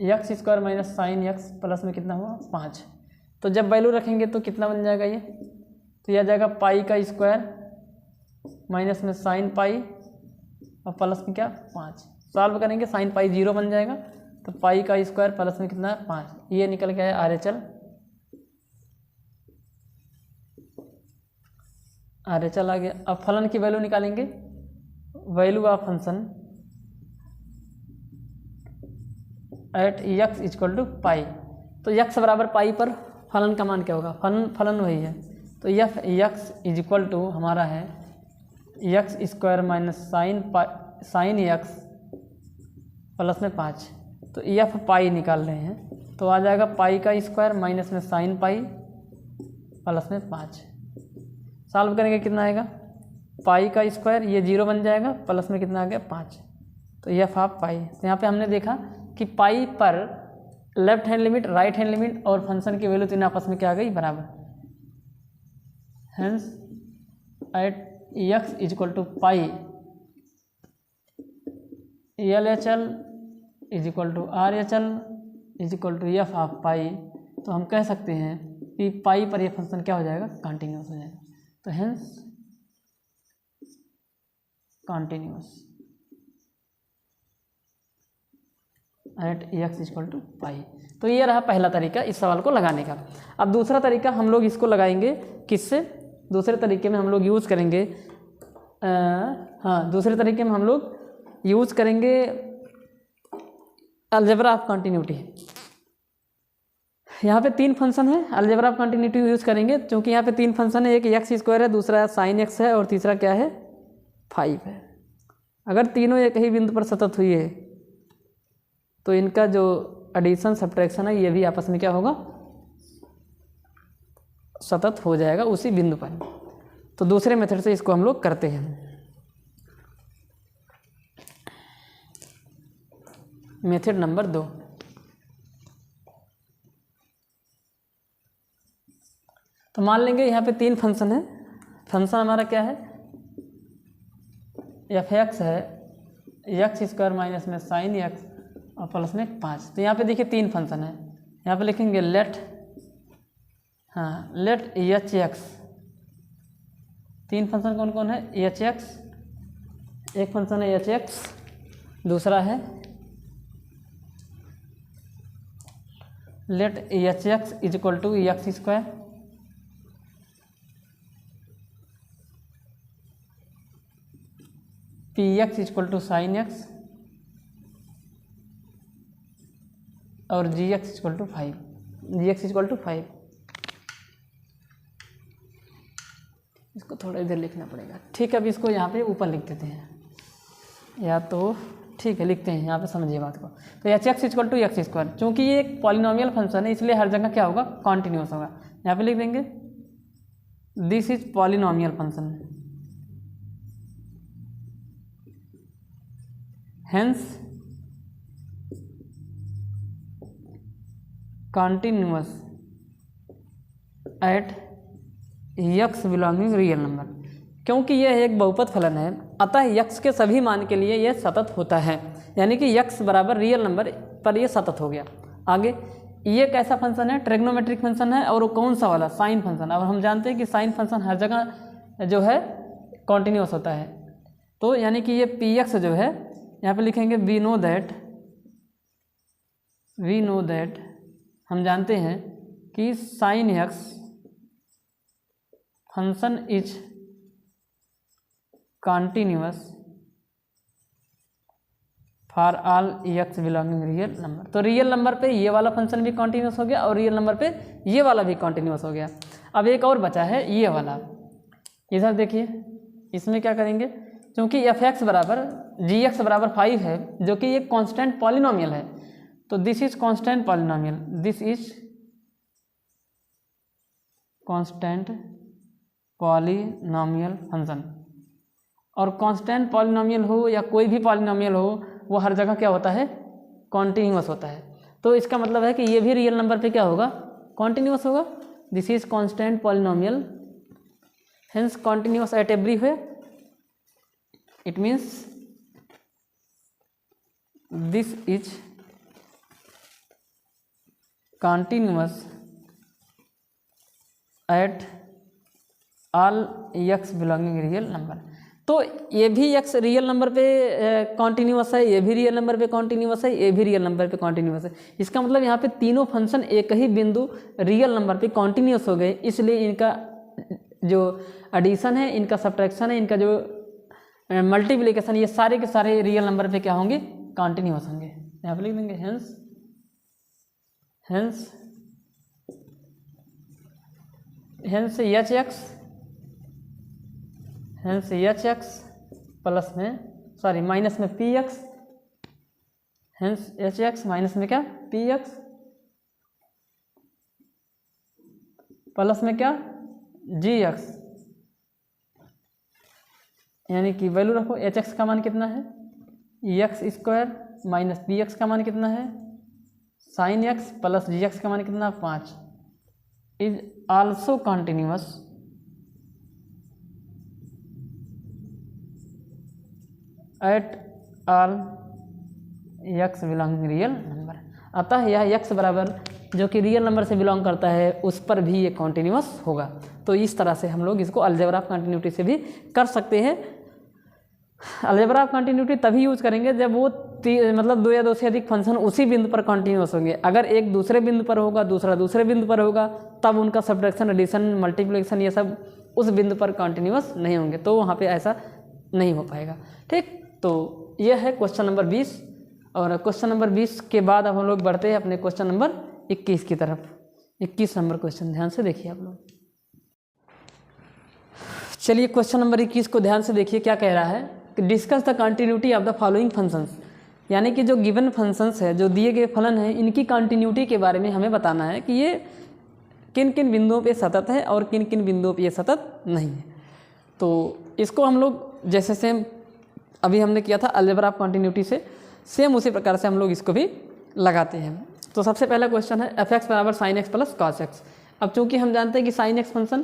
S1: x square minus sine x plus में कितना हुआ 5। तो जब वैल्यू रखेंगे तो कितना बन जाएगा ये, तो यह जाएगा पाई का स्क्वायर माइनस में साइन पाई और प्लस में क्या 5। सॉल्व करेंगे साइन पाई 0 बन जाएगा, तो पाई का स्क्वायर प्लस में कितना 5, ये निकल गया है आर एच एल आ गया। अब फलन की वैल्यू निकालेंगे, value of function at x equal to pi, तो यक्स बराबर पाई पर फलन का मान क्या होगा, फलन वही है, तो f x is equal to हमारा है x square minus sine x plus में 5, तो यफ पाई निकाल रहे हैं, तो आ जाएगा पाई का स्क्वायर माइनस में साइन पाई प्लस में 5। सॉल्व करेंगे कितना आएगा, पाई का स्क्वायर ये 0 बन जाएगा, प्लस में कितना आ गया 5, तो यफ ऑफ पाई। तो यहाँ पे हमने देखा कि पाई पर left hand limit, right hand limit और फंक्शन की वैल्यू तीन आपस में क्या आ गई बराबर, hence at X is equal to pi L H L is equal to R H L is equal to F of pi, तो हम कह सकते हैं कि पाई पर यह फंक्शन क्या हो जाएगा, कॉन्टिन्यूस हो जाएगा, तो hence continuous at x equal to pi. तो ये रहा पहला तरीका इस सवाल को लगाने का। अब दूसरा तरीका हम लोग इसको लगाएंगे किससे, दूसरे तरीके में हम लोग यूज़ करेंगे दूसरे तरीके में हम लोग यूज़ करेंगे अलजेब्रा ऑफ कंटिन्यूटी। यहाँ पे 3 फंक्शन है, अलजेब्रा ऑफ कंटिन्यूटी यूज़ करेंगे क्योंकि यहाँ पे 3 फंक्शन है, एक एक्स स्क्वायर है, दूसरा साइन एक्स है और तीसरा क्या है 5 है। अगर तीनों एक ही बिंदु पर सतत हुई है तो इनका जो एडिशन सब्ट्रैक्शन है ये भी आपस में क्या होगा, सतत हो जाएगा उसी बिंदु पर। तो दूसरे मेथड से इसको हम लोग करते हैं। मेथड नंबर 2, तो मान लेंगे यहाँ पे 3 फंक्शन है, फंक्शन हमारा क्या है एफ एक्स है, एक्स स्क्वायर माइनस में साइन एक्स और प्लस में 5। तो यहाँ पे देखिए 3 फंक्शन है, यहाँ पे लिखेंगे लेट एच एक्स, 3 फंक्शन कौन कौन है, एच एक्स, एक फंक्शन है एच एक्स, दूसरा है let H X is equal to x square, P X is equal to sine X और G X equal to 5, G X equal to 5। इसको थोड़ा इधर लिखना पड़ेगा, ठीक है। अब इसको यहाँ पे ऊपर लिख देते हैं, या तो ठीक है लिखते हैं, यहाँ पे समझिए बात को। तो h x equal to x square, चूँकि ये एक पॉलिनोमियल फंक्शन है इसलिए हर जगह क्या होगा, कॉन्टिन्यूस होगा। यहाँ पे लिख देंगे this is polynomial function, hence continuous eight x belonging real number. क्योंकि यह एक बहुपद फलन है अतः यक्स के सभी मान के लिए यह सतत होता है, यानी कि यक्स बराबर रियल नंबर पर यह सतत हो गया। आगे ये कैसा फंक्शन है, ट्रिग्नोमेट्रिक फंक्शन है, और वो कौन सा वाला, साइन फंक्शन। और हम जानते हैं कि साइन फंक्शन हर जगह जो है कॉन्टिन्यूअस होता है। तो यानी कि ये पी एक्स जो है यहाँ पे लिखेंगे वी नो दैट हम जानते हैं कि sine x function is continuous for all x belonging real number. तो रियल नंबर पे ये वाला फंक्शन भी कॉन्टिन्यूअस हो गया और रियल नंबर पे ये वाला भी कॉन्टिन्यूअस हो गया। अब एक और बचा है ये वाला, इधर देखिए इसमें क्या करेंगे, क्योंकि एफ एक्स बराबर जी एक्स बराबर 5 है जो कि एक कांस्टेंट पॉलिनोमियल है, तो this is constant polynomial, this is constant polynomial function. और कांस्टेंट पॉलिनोमियल हो या कोई भी पॉलिनोमियल हो वो हर जगह क्या होता है, कॉन्टीन्यूअस होता है। तो इसका मतलब है कि ये भी रियल नंबर पे क्या होगा, कॉन्टीन्यूअस होगा। This is constant polynomial hence continuous eight everywhere. It means this is continuous at all x belonging real number. तो ये भी एक्स रियल नंबर पे कॉन्टीन्यूअस है, ये भी रियल नंबर पे कॉन्टीन्यूअस है, ये भी रियल नंबर पे कॉन्टीन्यूअस है। इसका मतलब यहाँ पे तीनों फंक्शन एक ही बिंदु रियल नंबर पे कॉन्टीन्यूअस हो गए, इसलिए इनका जो एडिशन है, इनका सब्ट्रैक्शन है, इनका जो मल्टीप्लिकेशन, ये सारे के सारे रियल नंबर पे क्या होंगे, कॉन्टीन्यूअस होंगे। यहाँ पे लिख देंगे हेंस एच एक्स प्लस में सॉरी माइनस में P x, hence h x minus में क्या पी एक्स प्लस में क्या जी एक्स, यानी कि वैल्यू रखो एच एक्स का मान कितना है X square minus P x का मान कितना है sine x plus g x का मान कितना 5 is also continuous at all x belonging real number. अतः यह एक्स बराबर जो कि रियल नंबर से बिलोंग करता है उस पर भी ये कॉन्टिन्यूअस होगा। तो इस तरह से हम लोग इसको अलजेब्रा ऑफ कंटिन्यूटी से भी कर सकते हैं। अलजेब्रा ऑफ कंटिन्यूटी तभी यूज करेंगे जब वो मतलब दो या दो से अधिक फंक्शन उसी बिंदु पर कंटिन्यूअस होंगे। अगर एक दूसरे बिंदु पर होगा, दूसरा दूसरे बिंदु पर होगा, तब उनका सब्ट्रैक्शन, एडिशन, मल्टीप्लिकेशन ये सब उस बिंदु पर कंटिन्यूअस नहीं होंगे, तो वहाँ पे ऐसा नहीं हो पाएगा। ठीक, तो यह है क्वेश्चन नंबर 20। और क्वेश्चन नंबर 20 के बाद अब हम लोग बढ़ते हैं अपने क्वेश्चन नंबर 21 की तरफ। 21 नंबर क्वेश्चन ध्यान से देखिए आप लोग। चलिए क्वेश्चन नंबर 21 को ध्यान से देखिए, क्या कह रहा है कि discuss the continuity of the following functions, यानी कि जो गिवन फंक्शंस है, जो दिए गए फलन है, इनकी कंटिन्यूटी के बारे में हमें बताना है कि ये किन किन बिंदुओं पे सतत है और किन किन बिंदुओं पे ये सतत नहीं है। तो इसको हम लोग जैसे सेम अभी हमने किया था अलजेब्रा ऑफ कंटिन्यूटी से, सेम उसी प्रकार से हम लोग इसको भी लगाते हैं। तो सबसे पहला क्वेश्चन है एफ एक्स बराबर sine x plus cos x. अब चूंकि हम जानते हैं कि साइन एक्स फंक्शन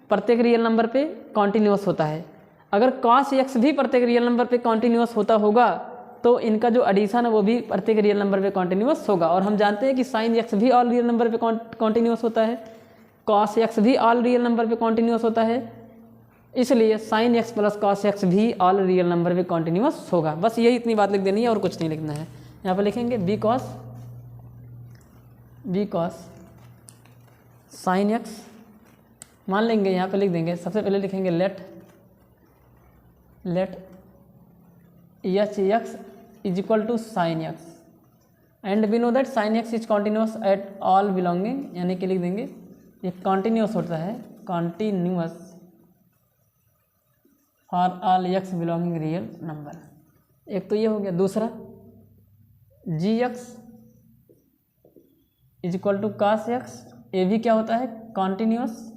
S1: प्रत्येक रियल नंबर पे कॉन्टिन्यूअस होता है, अगर कॉस एक्स भी प्रत्येक रियल नंबर पे कॉन्टिन्यूअस होता होगा तो इनका जो एडिशन है वो भी प्रत्येक रियल नंबर पे कॉन्टिन्यूअस होगा। और हम जानते हैं कि साइन एक्स भी ऑल रियल नंबर पे कॉन्टिन्यूअस होता है, कॉस एक्स भी ऑल रियल नंबर पे कॉन्टिन्यूअस होता है, इसलिए sine x plus cos x भी ऑल रियल नंबर पे कॉन्टिन्यूअस होगा। बस यही इतनी बात लिख देनी है और कुछ नहीं लिखना है। यहाँ पर लिखेंगे बी कॉस साइन एक्स, मान लेंगे यहाँ पे लिख देंगे, सबसे पहले लिखेंगे let H X is equal to sine X and we know that sine X is continuous at all belonging, यानी कि लिख देंगे ये कॉन्टिन्यूअस होता है, continuous for all x belonging real number. एक तो ये हो गया। दूसरा G X is equal to cos X, ये भी क्या होता है continuous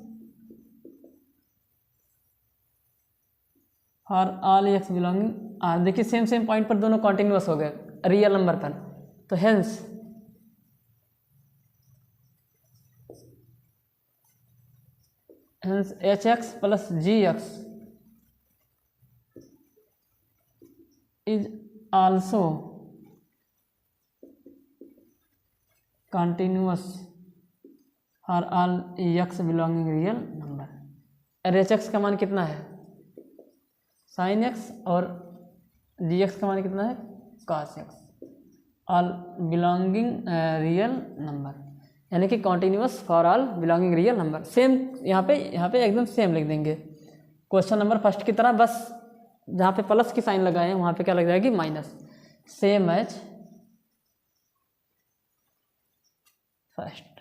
S1: for all x belonging R. देखिए सेम पॉइंट पर दोनों कॉन्टिन्यूअस हो गए रियल नंबर पर, तो hence h x plus g x is also continuous for all x belonging real number। एच एक्स का मान कितना है साइन एक्स और जी एक्स का मान कितना है cos x, all belonging real number, यानी कि continuous for all belonging real number. Same यहाँ पे एकदम सेम लिख देंगे क्वेश्चन नंबर फर्स्ट की तरह, बस जहाँ पे प्लस की साइन लगाए हैं वहाँ पे क्या लग जाएगी माइनस। सेम एज फर्स्ट,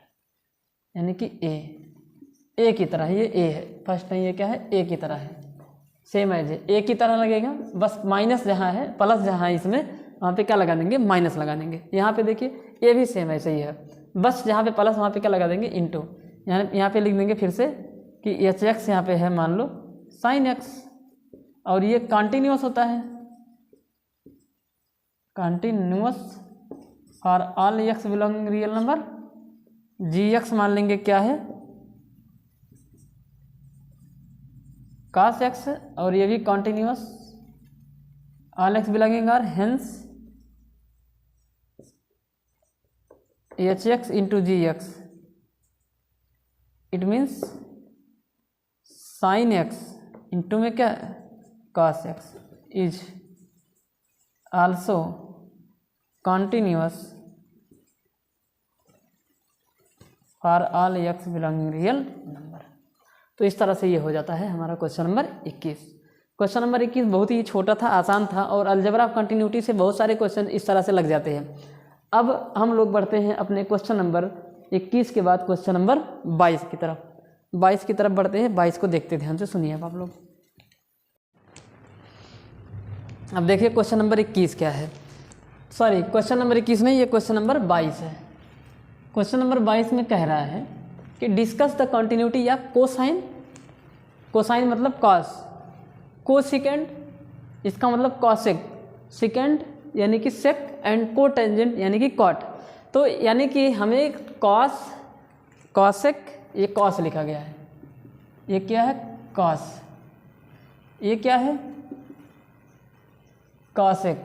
S1: यानी कि ए की तरह, ये ए है फर्स्ट नहीं, ये क्या है ए की तरह है, सेम एज ए की तरह लगेगा, बस माइनस जहाँ है प्लस जहाँ है इसमें वहाँ पे क्या लगा देंगे माइनस लगा देंगे। यहाँ पे देखिए ए भी सेम ऐसे ही है, बस जहाँ पे प्लस वहाँ पे क्या लगा देंगे इंटू, यहाँ पे लिख देंगे फिर से कि एच एक्स यहाँ पे है मान लो साइन एक्स, और ये कॉन्टिन्यूअस होता है, continuous for all x belonging real number. G x मान लेंगे क्या है, cos x, और ये भी continuous all x belonging R, hence h x into g x, it means sine x into में क्या cos x is also continuous for all x belonging real number. तो इस तरह से ये हो जाता है हमारा क्वेश्चन नंबर 21। क्वेश्चन नंबर 21 बहुत ही छोटा था, आसान था, और अलजेब्रा ऑफ कंटिन्यूटी से बहुत सारे क्वेश्चन इस तरह से लग जाते हैं। अब हम लोग बढ़ते हैं अपने क्वेश्चन नंबर 21 के बाद क्वेश्चन नंबर 22 की तरफ। 22 की तरफ बढ़ते हैं। 22 को देखते ध्यान से सुनिए अब आप लोग। अब देखिए क्वेश्चन नंबर 21 क्या है, सॉरी क्वेश्चन नंबर 21 नहीं, ये क्वेश्चन नंबर 22 है। क्वेश्चन नंबर 22 में कह रहा है कि डिस्कस द कंटिन्यूटी या कोसाइन, कोसाइन मतलब कॉस, कोसिकेंड इसका मतलब कॉसेक, सिकेंड यानी कि सेक, एंड को टेंजेंट यानी कि कॉट। तो यानी कि हमें कॉस, कॉसेक, ये कॉस लिखा गया है, ये क्या है कॉस, ये क्या है कॉसेक,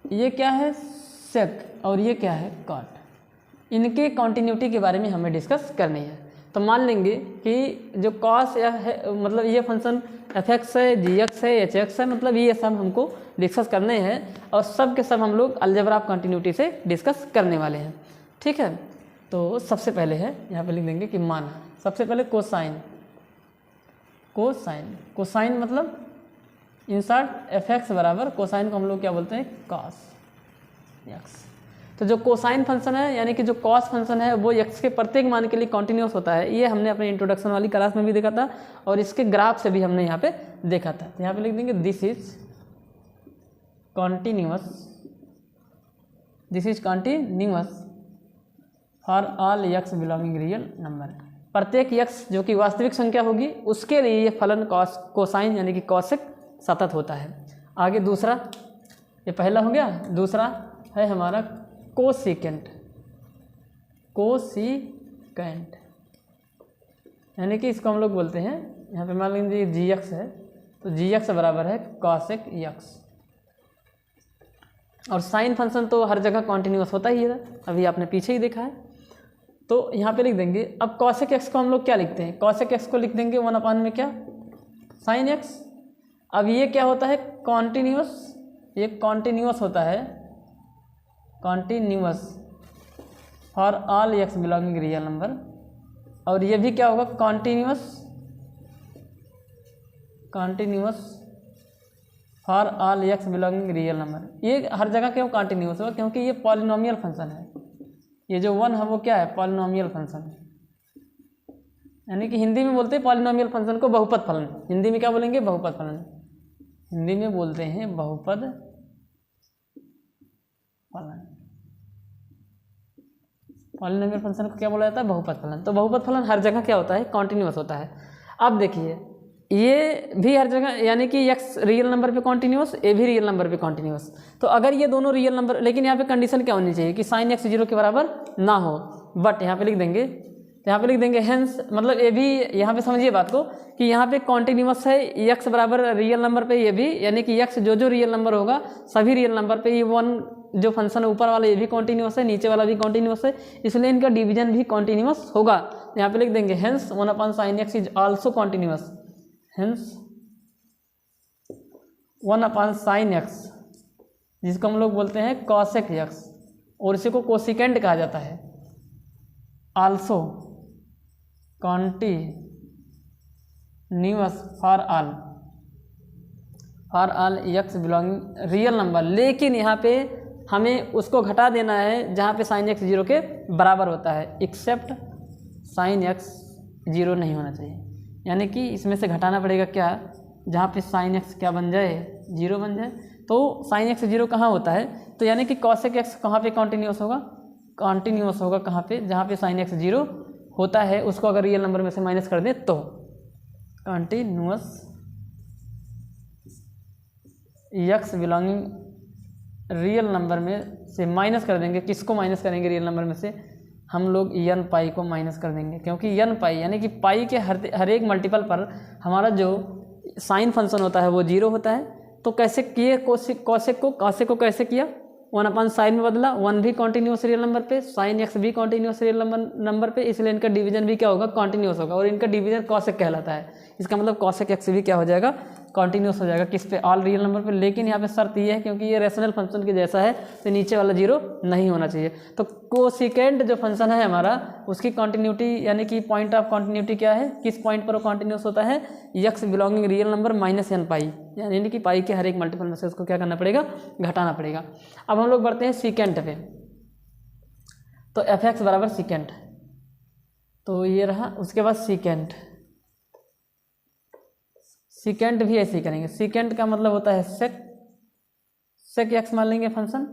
S1: ये क्या है सेक, और ये क्या है कॉट। इनके कॉन्टिन्यूटी के बारे में हमें डिस्कस करनी है। तो मान लेंगे कि जो कॉस या है मतलब ये फंक्शन एफ एक्स है, जी एक्स है, एच एक्स है, मतलब ये सब हमको डिस्कस करने हैं, और सब के सब हम लोग अलजेब्रा ऑफ कंटिन्यूटी से डिस्कस करने वाले हैं। ठीक है, तो सबसे पहले है यहाँ पे लिख देंगे कि मान, सबसे पहले कोसाइन, कोसाइन, कोसाइन मतलब इंसर्ट एफ एक्स बराबर, कोसाइन को हम लोग क्या बोलते हैं कॉस एक्स। तो जो कोसाइन फंक्शन है यानी कि जो कॉस फंक्शन है वो एक्स के प्रत्येक मान के लिए कॉन्टिन्यूस होता है। ये हमने अपने इंट्रोडक्शन वाली क्लास में भी देखा था, और इसके ग्राफ से भी हमने यहाँ पे देखा था। तो यहाँ पे लिख देंगे this is continuous, this is continuous for all x belonging real number. प्रत्येक एक्स जो कि वास्तविक संख्या होगी उसके लिए ये फलन कॉस, कोसाइन यानी कि कॉसेक सतत होता है। आगे दूसरा, ये पहला हो गया, दूसरा है हमारा कोसिकेंट, कोसिकेंट यानी कि इसको हम लोग बोलते हैं, यहाँ पे मान लीजिए जी एक्स है, तो जी एक्स बराबर है कॉसेक एक्स। और साइन फंक्शन तो हर जगह कॉन्टिन्यूस होता ही है, अभी आपने पीछे ही देखा है। तो यहाँ पे लिख देंगे, अब कॉसेक एक्स को हम लोग क्या लिखते हैं, कॉसेक एक्स को लिख देंगे 1/, में क्या साइन एक्स। अब ये क्या होता है कॉन्टिन्यूस, ये कॉन्टिन्यूस होता है, continuous for all x belonging real number. और ये भी क्या होगा continuous, continuous for all x belonging real number. ये हर जगह क्यों कॉन्टिन्यूअस होगा, क्योंकि ये पॉलिनोमियल फंक्शन है। ये जो 1 है वो क्या है पॉलिनोमियल फंक्शन है, यानी कि हिंदी में बोलते हैं पॉलिनोमियल फंक्शन को बहुपद फलन। हिंदी में क्या बोलेंगे बहुपद फलन, हिंदी में बोलते हैं बहुपद फलन। पॉलिनोमियल फंक्शन को क्या बोला जाता है बहुपद फलन। तो बहुपद फलन हर जगह क्या होता है कॉन्टिन्यूअस होता है। अब देखिए ये भी हर जगह यानी कि एक्स रियल नंबर पे कॉन्टिन्यूअस, ए भी रियल नंबर पे कॉन्टिन्यूअस। तो अगर ये दोनों रियल नंबर, लेकिन यहाँ पे कंडीशन क्या होनी चाहिए कि साइन एक्स 0 के बराबर ना हो, बट यहाँ पे लिख देंगे, यहाँ पे लिख देंगे हेंस, मतलब ये भी यहाँ पे समझिए बात को कि यहाँ पे कॉन्टिन्यूअस है एक्स बराबर रियल नंबर पे, ये भी यानी कि एक्स जो जो रियल नंबर होगा सभी रियल नंबर पे, ये 1 जो फंक्शन है ऊपर वाला ये भी कॉन्टिन्यूअस है, नीचे वाला भी कॉन्टिन्यूअस है, इसलिए इनका डिवीजन भी कॉन्टिन्यूअस होगा। यहाँ पे लिख देंगे hence 1/sin x is also continuous, hence 1/sin x जिसको हम लोग बोलते हैं कॉसेक x, और इसी को कोसिकेंट कहा जाता है, also continuous for all x belonging real number. लेकिन यहाँ पे हमें उसको घटा देना है जहाँ पे साइन एक्स 0 के बराबर होता है, एक्सेप्ट साइन एक्स 0 नहीं होना चाहिए। यानी कि इसमें से घटाना पड़ेगा क्या, जहाँ पे साइन एक्स क्या बन जाए 0 बन जाए। तो साइन एक्स 0 कहाँ होता है, तो यानी कि कॉसेक एक्स कहाँ पे कॉन्टिन्यूअस होगा, कॉन्टिन्यूअस होगा कहाँ पे, जहाँ पे साइन एक्स 0 होता है, उसको अगर रियल नंबर में से माइनस कर दें तो continuous x belonging real number में से माइनस कर देंगे। किसको माइनस करेंगे? रियल नंबर में से हम लोग n पाई को माइनस कर देंगे, क्योंकि n पाई यानी कि पाई के हर एक मल्टीपल पर हमारा जो साइन फंक्शन होता है वो 0 होता है। तो कैसे किए कॉसेक को कैसे किया? 1/sin में बदला, 1 भी कॉन्टीन्यूस रियल नंबर पे, sin x भी कॉन्टीन्यूस रियल नंबर पे, इसलिए इनका डिवीजन भी क्या होगा? कॉन्टीन्यूस होगा, और इनका डिवीजन कॉसेक कहलाता है। इसका मतलब कॉसेक x भी क्या हो जाएगा? कॉन्टीन्यूस हो जाएगा। किस पे? ऑल रियल नंबर पे। लेकिन यहाँ पे शर्त ये है, क्योंकि ये रेशनल फंक्शन के जैसा है तो नीचे वाला 0 नहीं होना चाहिए। तो कोसिकेंट जो फंक्शन है हमारा, उसकी कॉन्टीन्यूटी यानी कि पॉइंट ऑफ कॉन्टीन्यूटी क्या है? किस पॉइंट पर वो कॉन्टीन्यूस होता है? x belonging real number minus n पाई, यानी कि पाई के हर एक मल्टीपल में से उसको क्या करना पड़ेगा? घटाना पड़ेगा। अब हम लोग बढ़ते हैं सीकेंट पे। तो f(x) बराबर सीकेंट, तो ये रहा। उसके बाद सीकेंट भी ऐसे ही करेंगे। सीकेंट का मतलब होता है सेक x मान लेंगे फंक्शन,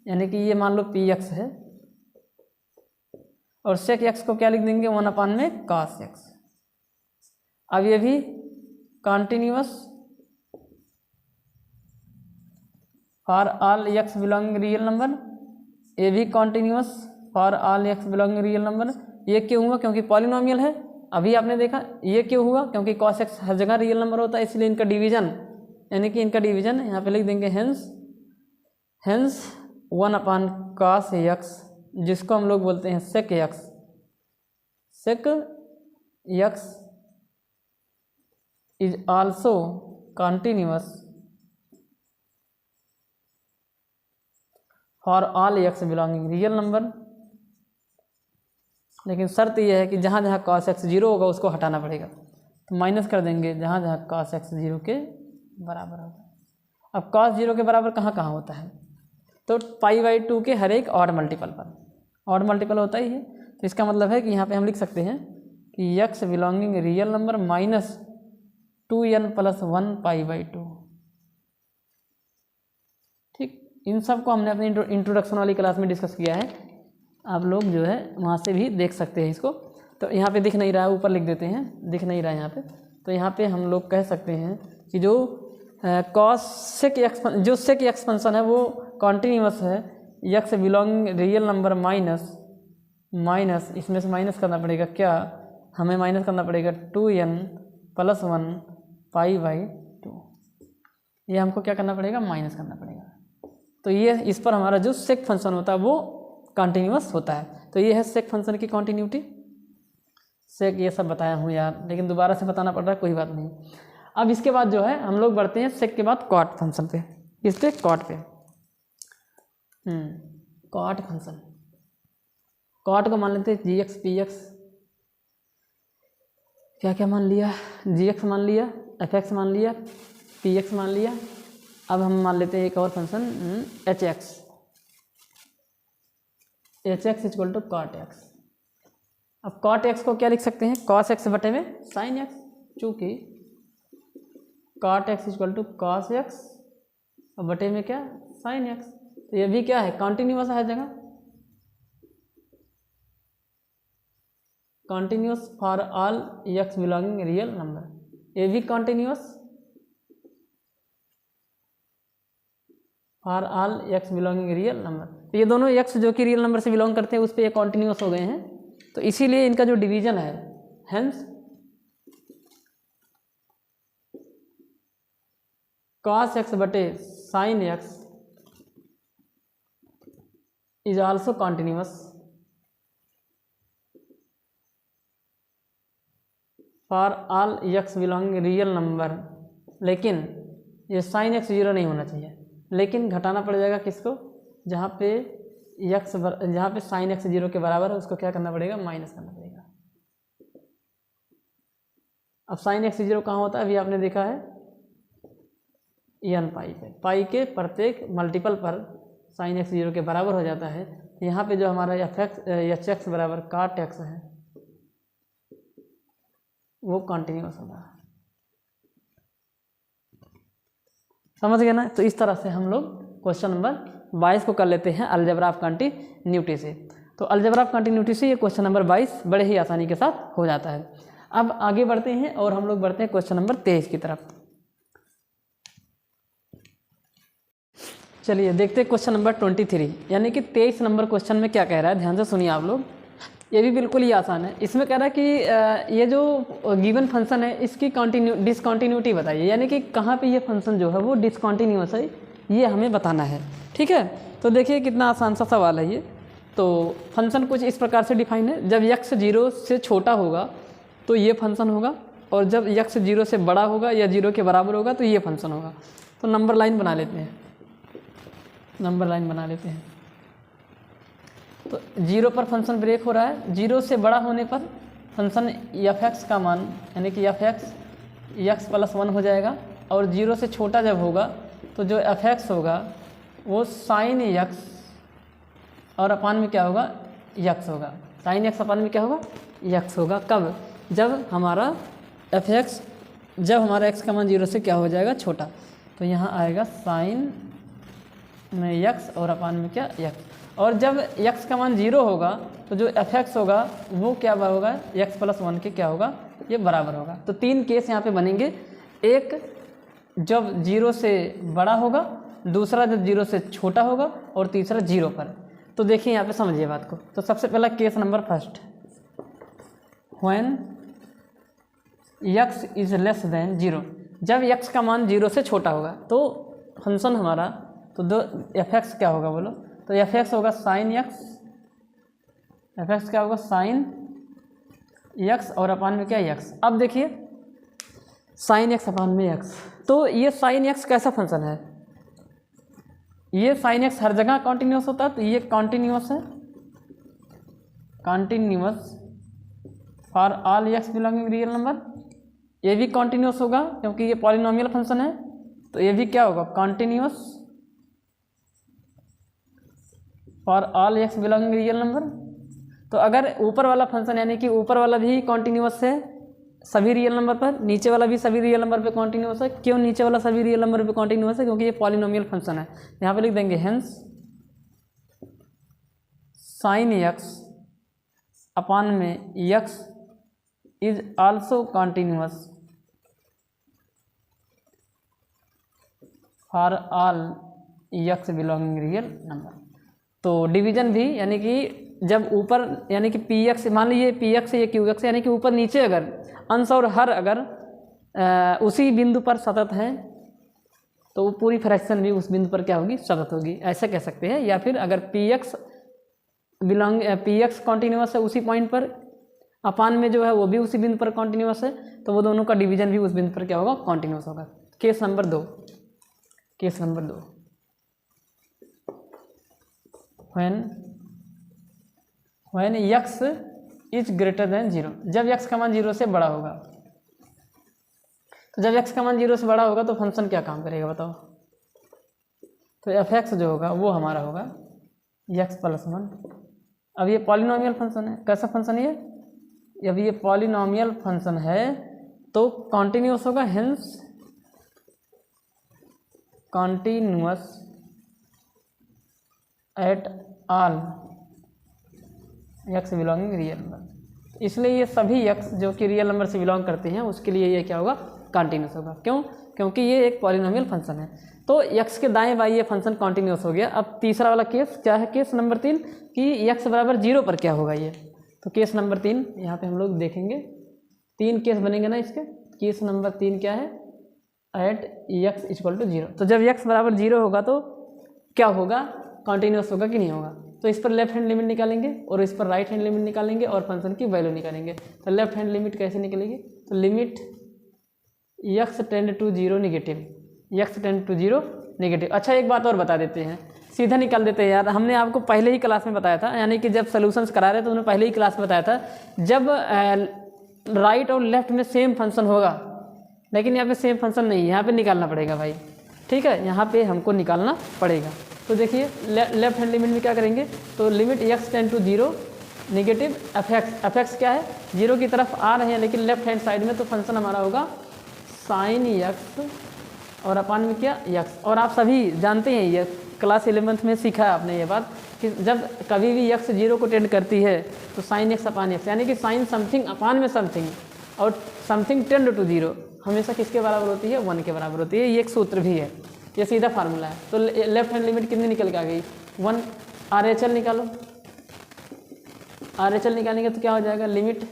S1: यानी कि ये मान लो px है, और सेक x को क्या लिख देंगे? 1/में cos x। अब ये भी continuous for all x belonging real number, ये भी continuous for all x belonging real number. ये क्यों हुआ? क्योंकि पॉलिनोमियल है। अभी आपने देखा ये क्यों हुआ? क्योंकि cos x हर जगह रियल नंबर होता है, इसलिए इनका डिवीजन, यानी कि इनका डिवीजन यहाँ पे लिख देंगे हेंस 1/cos x, जिसको हम लोग बोलते हैं सेक x is also continuous for all x belonging real number. लेकिन शर्त यह है कि जहाँ जहाँ cos x 0 होगा उसको हटाना पड़ेगा, तो माइनस कर देंगे जहाँ जहाँ cos x 0 के बराबर होगा। अब cos 0 के बराबर कहाँ कहाँ होता है? तो π/2 के हर एक ऑड मल्टीपल पर, ऑड मल्टीपल होता ही है। तो इसका मतलब है कि यहाँ पे हम लिख सकते हैं कि x belonging real number minus 2n + 1 π/2। ठीक, इन सब को हमने अपनी इंट्रोडक्शन वाली क्लास में डिस्कस किया है, आप लोग जो है वहाँ से भी देख सकते हैं इसको। तो यहाँ पे दिख नहीं रहा है, ऊपर लिख देते हैं, दिख नहीं रहा है यहाँ पे। तो यहाँ पे हम लोग कह सकते हैं कि जो सेक x फंक्शन है वो कॉन्टीन्यूअस है, x belonging real number minus इसमें से माइनस करना पड़ेगा क्या? हमें माइनस करना पड़ेगा 2n + 1 π/2। ये हमको क्या करना पड़ेगा? माइनस करना पड़ेगा। तो ये इस पर हमारा जो सेक फंक्शन होता है वो कॉन्टीन्यूअस होता है। तो ये है सेक फंक्शन की कॉन्टीन्यूटी। सेक ये सब बताया हूँ यार, लेकिन दोबारा से बताना पड़ रहा है, कोई बात नहीं। अब इसके बाद जो है हम लोग बढ़ते हैं सेक के बाद कॉट फंक्शन पे। किस पे? कॉट पे। कॉट फंक्शन, कॉट को मान लेते हैं gx px, क्या क्या मान लिया? gx मान लिया, fx मान लिया, px मान लिया। अब हम मान लेते हैं एक और फंक्शन hx = cot x। अब cot x को क्या लिख सकते हैं? cos x बटे में sin x, चूँकि cot x = cos x और बटे में क्या? sin x। तो ये भी क्या है? कॉन्टीन्यूअस है जगह, continuous for all x belonging real number. ये भी continuous for all x belonging real number. तो ये दोनों x जो कि रियल नंबर से बिलोंग करते हैं उस पर ये कॉन्टीन्यूअस हो गए हैं, तो इसीलिए इनका जो डिवीजन है हेंस cos x बटे sin x is also continuous for all x belonging real number. लेकिन ये sin x 0 नहीं होना चाहिए, लेकिन घटाना पड़ जाएगा किसको? जहाँ पे sin x 0 के बराबर है उसको क्या करना पड़ेगा? माइनस करना पड़ेगा। अब sin x 0 कहाँ होता है? अभी आपने देखा है n पाई पे, पाई के प्रत्येक मल्टीपल पर sin x 0 के बराबर हो जाता है। यहाँ पे जो हमारा hx बराबर cot x है वो कॉन्टीन्यूअस होगा। समझ गए ना? तो इस तरह से हम लोग क्वेश्चन नंबर 22 को कर लेते हैं अलजेब्रा ऑफ कंटिन्यूटी से। तो अलजेब्रा ऑफ कंटिन्यूटी से ये क्वेश्चन नंबर 22 बड़े ही आसानी के साथ हो जाता है। अब आगे बढ़ते हैं और हम लोग बढ़ते हैं क्वेश्चन नंबर 23 की तरफ। चलिए देखते हैं क्वेश्चन नंबर 23, यानी कि 23 नंबर क्वेश्चन में क्या कह रहा है, ध्यान से सुनिए आप लोग। ये भी बिल्कुल ही आसान है। इसमें कह रहा है कि ये जो गिवन फंक्शन है इसकी डिसकंटिन्यूटी बताइए, यानी कि कहाँ पे ये फंक्शन जो है वो डिसकंटिन्यूअस है, ये हमें बताना है। ठीक है, तो देखिए कितना आसान सा सवाल है ये। तो फंक्शन कुछ इस प्रकार से डिफाइन है, जब x 0 से छोटा होगा तो ये फंक्शन होगा, और जब x 0 से बड़ा होगा या 0 के बराबर होगा तो ये फंक्शन होगा। तो नंबर लाइन बना लेते हैं, नंबर लाइन बना लेते हैं। तो 0 पर फंक्शन ब्रेक हो रहा है, 0 से बड़ा होने पर फंक्शन f(x) का मान यानी कि f(x) x+1 हो जाएगा, और 0 से छोटा जब होगा तो जो f(x) होगा वो sin x और अपान में क्या होगा, x होगा। sin x अपान में क्या होगा, x होगा। कब, जब हमारा f(x) जब हमारा x का मान 0 से क्या हो जाएगा, छोटा। तो यहाँ आएगा sin में x और अपान में क्या, x। और जब x का मान 0 होगा तो जो f(x) होगा वो क्या होगा, x+1 के क्या होगा, ये बराबर होगा। तो 3 केस यहाँ पे बनेंगे, एक जब 0 से बड़ा होगा, दूसरा जब 0 से छोटा होगा, और तीसरा 0 पर। तो देखिए यहाँ पे समझिए बात को। तो सबसे पहला case number first, when x is less than 0, जब x का मान 0 से छोटा होगा तो फंक्शन हमारा, तो दो f(x) क्या होगा बोलो, तो f(x) होगा sin x, f(x) क्या होगा, sin x और अपान में क्या, x। अब देखिए sin x अपान में x, तो ये sin x कैसा फंक्शन है, ये sin x हर जगह कॉन्टिन्यूस होता है, तो ये कॉन्टिन्यूस है, continuous for all x belonging real number. ये भी कॉन्टिन्यूस होगा क्योंकि ये पॉलिनोमियल फंक्शन है, तो ये भी क्या होगा, continuous for all x belonging real number. तो अगर ऊपर वाला फंक्शन यानी कि ऊपर वाला भी कॉन्टिन्यूस है सभी रियल नंबर पर, नीचे वाला भी सभी रियल नंबर पे कॉन्टिन्यूस है। क्यों नीचे वाला सभी रियल नंबर पे कॉन्टिन्यूस है, क्योंकि ये पॉलिनोमियल फंक्शन है। यहाँ पे लिख देंगे हेंस sin x अपान में x is also continuous for all x belonging real number. तो डिवीजन भी यानी कि जब ऊपर यानी कि px, मान लीजिए px या qx, यानी कि ऊपर नीचे अगर अंश और हर अगर उसी बिंदु पर सतत है तो वो पूरी फ्रैक्शन भी उस बिंदु पर क्या होगी, सतत होगी, ऐसा कह सकते हैं। या फिर अगर px कॉन्टिन्यूस है उसी पॉइंट पर, अपान में जो है वो भी उसी बिंदु पर कॉन्टिन्यूस है, तो वो दोनों का डिवीजन भी उस बिंदु पर क्या होगा, कॉन्टिन्यूस होगा। Case number 2, case number 2, when x is greater than 0, जब x का मान 0 से बड़ा होगा। तो जब x का मान 0 से बड़ा होगा तो फंक्शन क्या काम करेगा बताओ, तो f(x) जो होगा वो हमारा होगा x+1। अब ये पॉलिनोमियल फंक्शन है, कैसा फंक्शन है ये, अब ये पॉलिनोमियल फंक्शन है तो कॉन्टिन्यूस होगा, hence continuous eight all x belonging real number. इसलिए ये सभी x जो कि रियल नंबर से बिलोंग करते हैं उसके लिए ये क्या होगा, कॉन्टिन्यूस होगा। क्यों, क्योंकि ये एक पॉलिनोमियल फंक्शन है। तो x के दाएं बाएं ये फंक्शन कॉन्टिन्यूस हो गया। अब तीसरा वाला केस क्या है, केस नंबर 3 कि x बराबर 0 पर क्या होगा ये। तो केस नंबर 3 यहाँ पे हम लोग देखेंगे, 3 केस बनेंगे ना इसके। केस नंबर 3 क्या है, एट x = 0। तो जब x बराबर 0 होगा तो क्या होगा, कॉन्टिन्यूस होगा कि नहीं होगा। तो इस पर लेफ्ट हैंड लिमिट निकालेंगे और इस पर राइट हैंड लिमिट निकालेंगे और फंक्शन की वैल्यू निकालेंगे। तो लेफ्ट हैंड लिमिट कैसे निकलेगी, तो limit x tend to 0 negative, x tend to 0 negative. अच्छा एक बात और बता देते हैं, सीधा निकाल देते हैं यार। हमने आपको पहले ही क्लास में बताया था, यानी कि जब सोल्यूशंस करा रहे तो उन्होंने पहले ही क्लास में बताया था, जब राइट और लेफ्ट में सेम फंक्शन होगा, लेकिन यहाँ पे सेम फंक्शन नहीं है, यहाँ पे निकालना पड़ेगा भाई। ठीक है, यहाँ पे हमको निकालना पड़ेगा। तो देखिए लेफ्ट हैंड लिमिट में क्या करेंगे, तो limit x tend to 0 negative f(x) क्या है, 0 की तरफ आ रहे हैं लेकिन लेफ्ट हैंड साइड में, तो फंक्शन हमारा होगा sin x और अपान में क्या, x। और आप सभी जानते हैं, ये क्लास 11th में सीखा है आपने ये बात कि जब कभी भी x 0 को टेंड करती है तो sin x अपान x, यानी कि sin समथिंग अपान में समथिंग, और समथिंग टेंड टू 0 हमेशा किसके बराबर होती है, 1 के बराबर होती है। ये एक सूत्र भी है। ये सीधा फार्मूला है। तो लेफ्ट हैंड लिमिट कितनी निकल के आ गई 1। RHL निकालो, RHL निकालेंगे तो क्या हो जाएगा, limit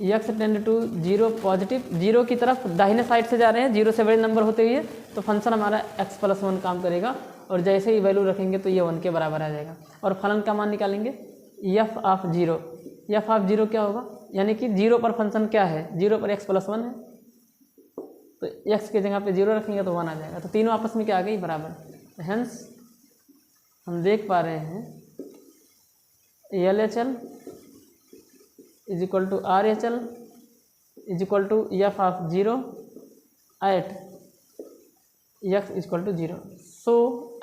S1: x tend to 0 positive, 0 की तरफ दाहिने साइड से जा रहे हैं, 0 से बड़े नंबर होते हुए, तो फंक्शन हमारा x+1 काम करेगा और जैसे ही वैल्यू रखेंगे तो ये 1 के बराबर आ जाएगा। और फलन का मान निकालेंगे f ऑफ 0, f ऑफ 0 क्या होगा, यानी कि 0 पर फंक्शन क्या है, 0 पर x+1 है, तो x की जगह पे 0 रखेंगे तो 1 आ जाएगा। तो तीनों आपस में क्या आ गई, बराबर। हेंस हम देख पा रहे हैं LHL is equal to RHL is equal to f of 0 at x is equal to 0। So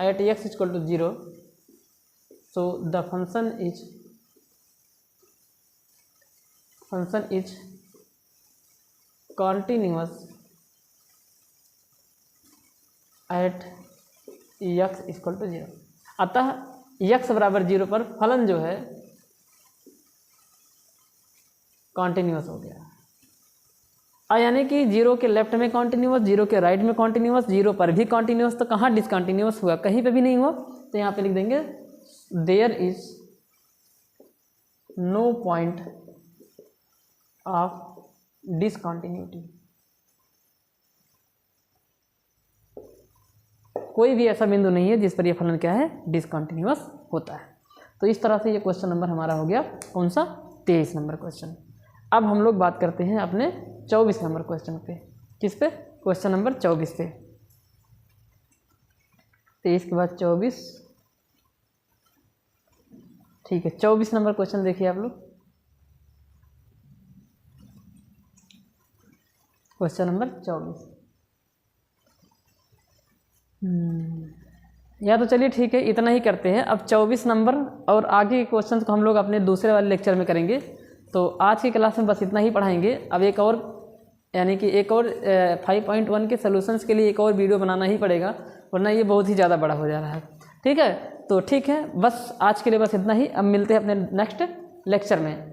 S1: at x is equal to 0, so the function is continuous at x equal to 0। अतः x बराबर 0 पर फलन जो है continuous हो गया। यानी कि 0 के लेफ्ट में कॉन्टिन्यूस, 0 के राइट में कॉन्टिन्यूस, 0 पर भी कॉन्टिन्यूस, तो कहाँ डिसकॉन्टिन्यूस हुआ, कहीं पे भी नहीं हुआ। तो यहाँ पे लिख देंगे there is no point of discontinuity. कोई भी ऐसा बिंदु नहीं है जिस पर यह फलन क्या है, डिसकॉन्टिन्यूस होता है। तो इस तरह से ये क्वेश्चन नंबर हमारा हो गया कौन सा, 23 नंबर क्वेश्चन। अब हम लोग बात करते हैं अपने 24 नंबर क्वेश्चन पे। किस पे, क्वेश्चन नंबर 24 पे। 23 के बाद 24, ठीक है। 24 नंबर क्वेश्चन देखिए आप लोग। Question number 24। या तो चलिए ठीक है, इतना ही करते हैं। अब 24 नंबर और आगे के क्वेश्चन को हम लोग अपने दूसरे वाले लेक्चर में करेंगे। तो आज की क्लास में बस इतना ही पढ़ाएंगे। अब एक और यानी कि एक और 5.1 के सॉल्यूशंस के लिए एक और वीडियो बनाना ही पड़ेगा, वरना ये बहुत ही ज़्यादा बड़ा हो जा रहा है। ठीक है, तो ठीक है, बस आज के लिए बस इतना ही। अब मिलते हैं अपने नेक्स्ट लेक्चर में।